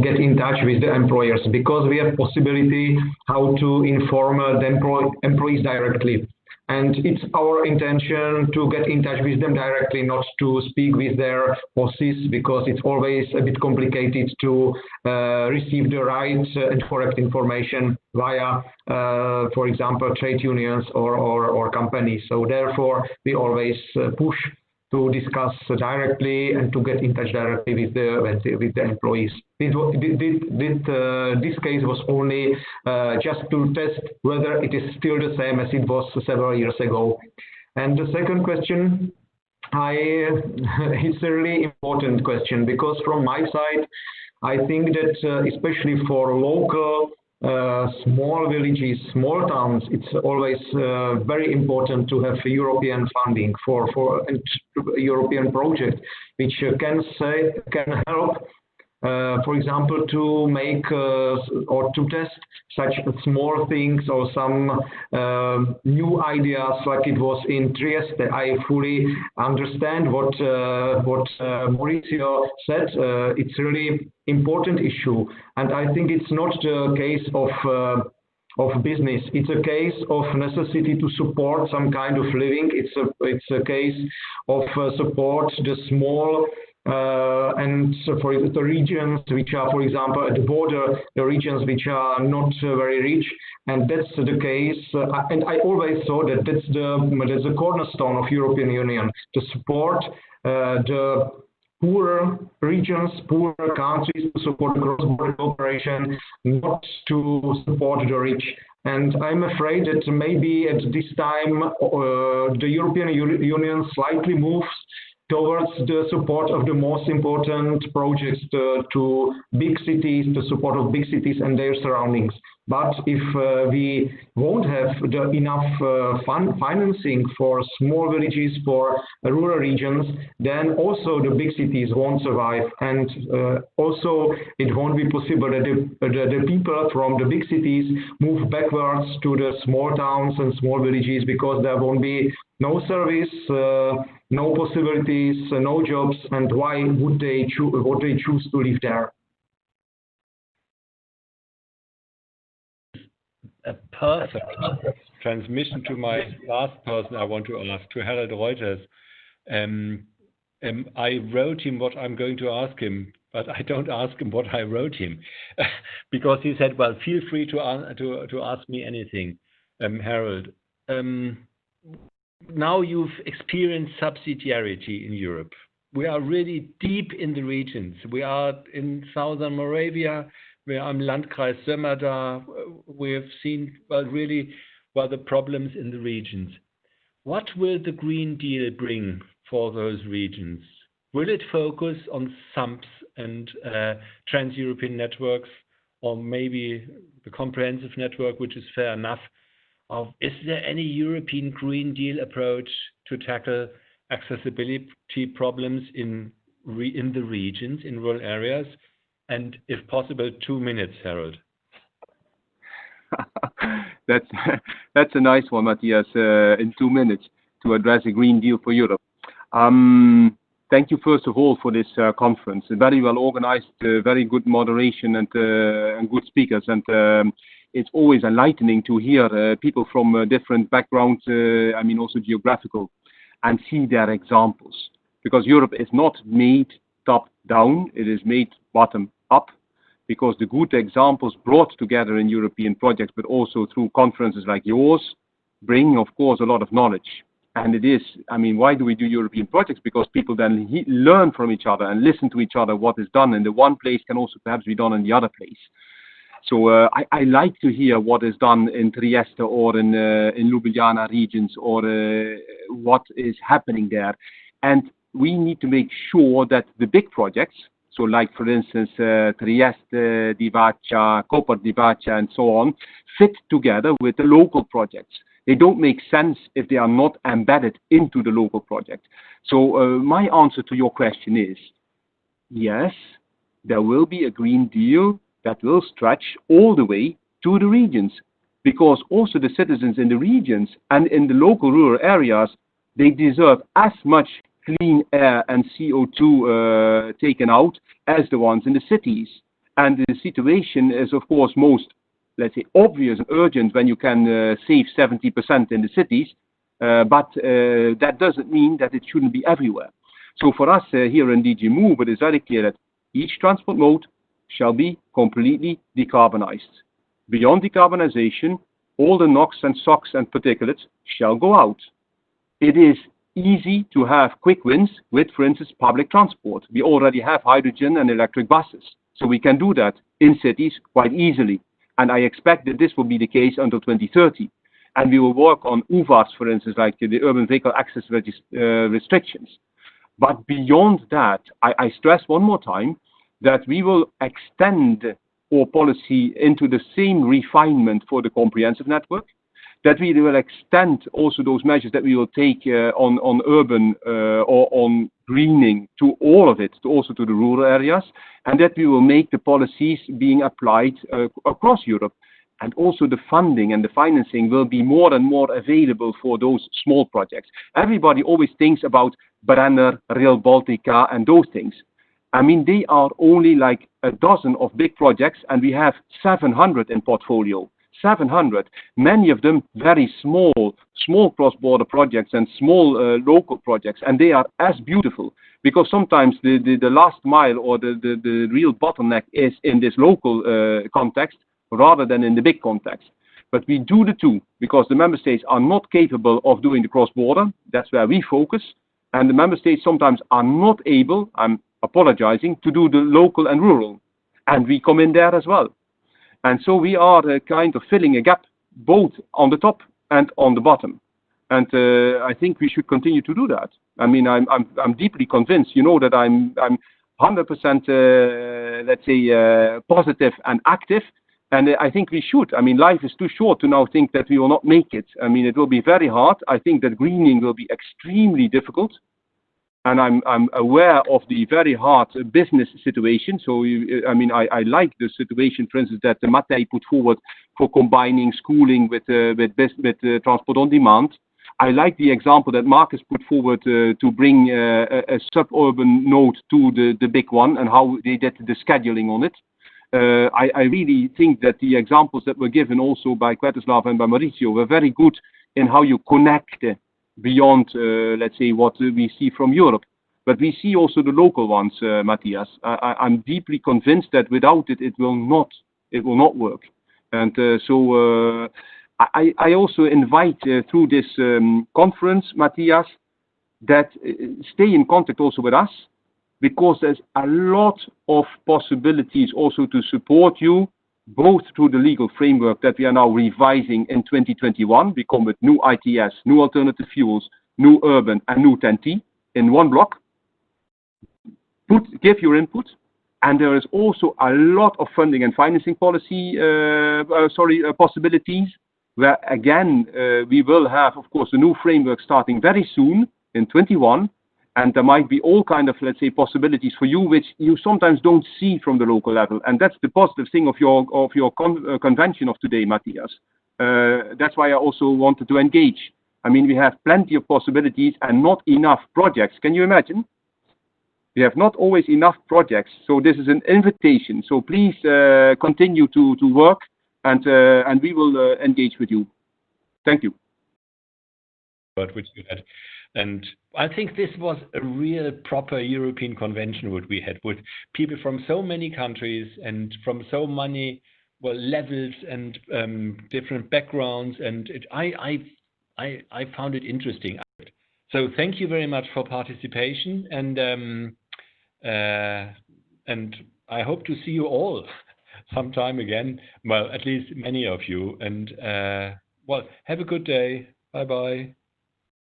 get in touch with the employers because we have possibility how to inform the employees directly. And it's our intention to get in touch with them directly, not to speak with their bosses, because it's always a bit complicated to receive the right and correct information via, for example, trade unions or companies. So therefore, we always push to discuss directly and to get in touch directly with the employees. This case was only just to test whether it is still the same as it was several years ago. And the second question, it's a really important question, because from my side, I think that especially for local small villages, small towns, it's always very important to have European funding for European project, which can help, for example, to make or to test such small things or some new ideas, like it was in Trieste. I fully understand what Mauricio said. It's really important issue, and I think it's not the case of business. It's a case of necessity to support some kind of living. It's a case of support the small and for the regions which are, for example, at the border, the regions which are not very rich, and that's the case. And I always thought that that's the cornerstone of European Union, to support the poorer regions, poorer countries, to support cross-border cooperation, not to support the rich. And I'm afraid that maybe at this time the European Union slightly moves towards the support of the most important projects to big cities, the support of big cities and their surroundings. But if we won't have enough financing for small villages, for rural regions, then also the big cities won't survive. And also it won't be possible that the people from the big cities move backwards to the small towns and small villages, because there won't be no service, no possibilities, no jobs, and why would they choose to live there? A perfect transmission to my last person I want to ask, to Herald Rujters. I wrote him what I'm going to ask him, but I don't ask him what I wrote him, because he said, well, feel free to ask me anything, Herald. Now you've experienced subsidiarity in Europe. We are really deep in the regions. We are in southern Moravia. We are in Landkreis Sömmerda. We have seen, the problems in the regions. What will the Green Deal bring for those regions? Will it focus on SUMPs and trans-European networks, or maybe the comprehensive network, which is fair enough? Is there any European Green Deal approach to tackle accessibility problems in the regions, in rural areas? And if possible, 2 minutes, Herald. That's a nice one, Matthias, in 2 minutes to address a Green Deal for Europe. Thank you, first of all, for this conference. Very well organized, very good moderation, and good speakers. And it's always enlightening to hear people from different backgrounds, also geographical, and see their examples. Because Europe is not made top down, it is made bottom up, because the good examples brought together in European projects, but also through conferences like yours, bring, of course, a lot of knowledge. And it is, why do we do European projects? Because people then learn from each other and listen to each other. What is done in the one place can also perhaps be done in the other place. So I like to hear what is done in Trieste or in Ljubljana regions, or what is happening there. And we need to make sure that the big projects, so like, for instance, Trieste, Divača, Koper Divača, and so on, fit together with the local projects. They don't make sense if they are not embedded into the local project. So my answer to your question is, yes, there will be a Green Deal that will stretch all the way to the regions, because also the citizens in the regions and in the local rural areas, they deserve as much clean air and CO2 taken out as the ones in the cities. And the situation is, of course, most, let's say, obvious and urgent when you can save 70% in the cities. but that doesn't mean that it shouldn't be everywhere. So for us here in DG Move, it is very clear that each transport mode shall be completely decarbonized. Beyond decarbonization, all the NOx and SOx and particulates shall go out. It is easy to have quick wins with, for instance, public transport. We already have hydrogen and electric buses, so we can do that in cities quite easily. And I expect that this will be the case until 2030. And we will work on UVAs, for instance, like the urban vehicle access restrictions. But beyond that, I stress one more time that we will extend our policy into the same refinement for the comprehensive network, that we will extend also those measures that we will take on urban or on greening to all of it, also to the rural areas, and that we will make the policies being applied across Europe. And also the funding and the financing will be more and more available for those small projects. Everybody always thinks about Brenner, Rail Baltica, and those things. I mean, they are only like a dozen of big projects, and we have 700 in portfolio. 700, many of them very small cross-border projects and small local projects, and they are as beautiful, because sometimes the last mile or the real bottleneck is in this local context rather than in the big context. But we do the two, because the member states are not capable of doing the cross-border. That's where we focus, and the member states sometimes are not able, I'm apologizing, to do the local and rural, and we come in there as well. And so we are kind of filling a gap both on the top and on the bottom. And I think we should continue to do that. I mean, I'm deeply convinced, you know, that I'm 100%, let's say, positive and active. And I think we should. I mean, life is too short to now think that we will not make it. I mean, it will be very hard. I think that greening will be extremely difficult. And I'm aware of the very hard business situation. So, I mean, I like the situation, for instance, that Mathias put forward for combining schooling with transport on demand. I like the example that Marcus put forward to bring a suburban node to the big one, and how they did the scheduling on it. I really think that the examples that were given also by Květoslav and by Mauricio were very good in how you connect beyond, let's say, what we see from Europe. But we see also the local ones, Mathias. I'm deeply convinced that without it, it will not work. And so I also invite through this conference, Mathias, that stay in contact also with us, because there's a lot of possibilities also to support you, both through the legal framework that we are now revising in 2021. We come with new ITS, new alternative fuels, new urban, and new TEN-T in one block. Give your input. And there is also a lot of funding and financing policy, possibilities, where again, we will have, of course, a new framework starting very soon in 21. And there might be all kind of, let's say, possibilities for you, which you sometimes don't see from the local level. And that's the positive thing of your convention of today, Mathias. That's why I also wanted to engage. I mean, we have plenty of possibilities and not enough projects. Can you imagine? We have not always enough projects. So this is an invitation. So please continue to work, and we will engage with you. Thank you. Which you had. And I think this was a real proper European convention what we had, with people from so many countries and from so many levels and different backgrounds, and I found it interesting. So thank you very much for participation, and I hope to see you all sometime again. Well, at least many of you, and well, have a good day. Bye bye.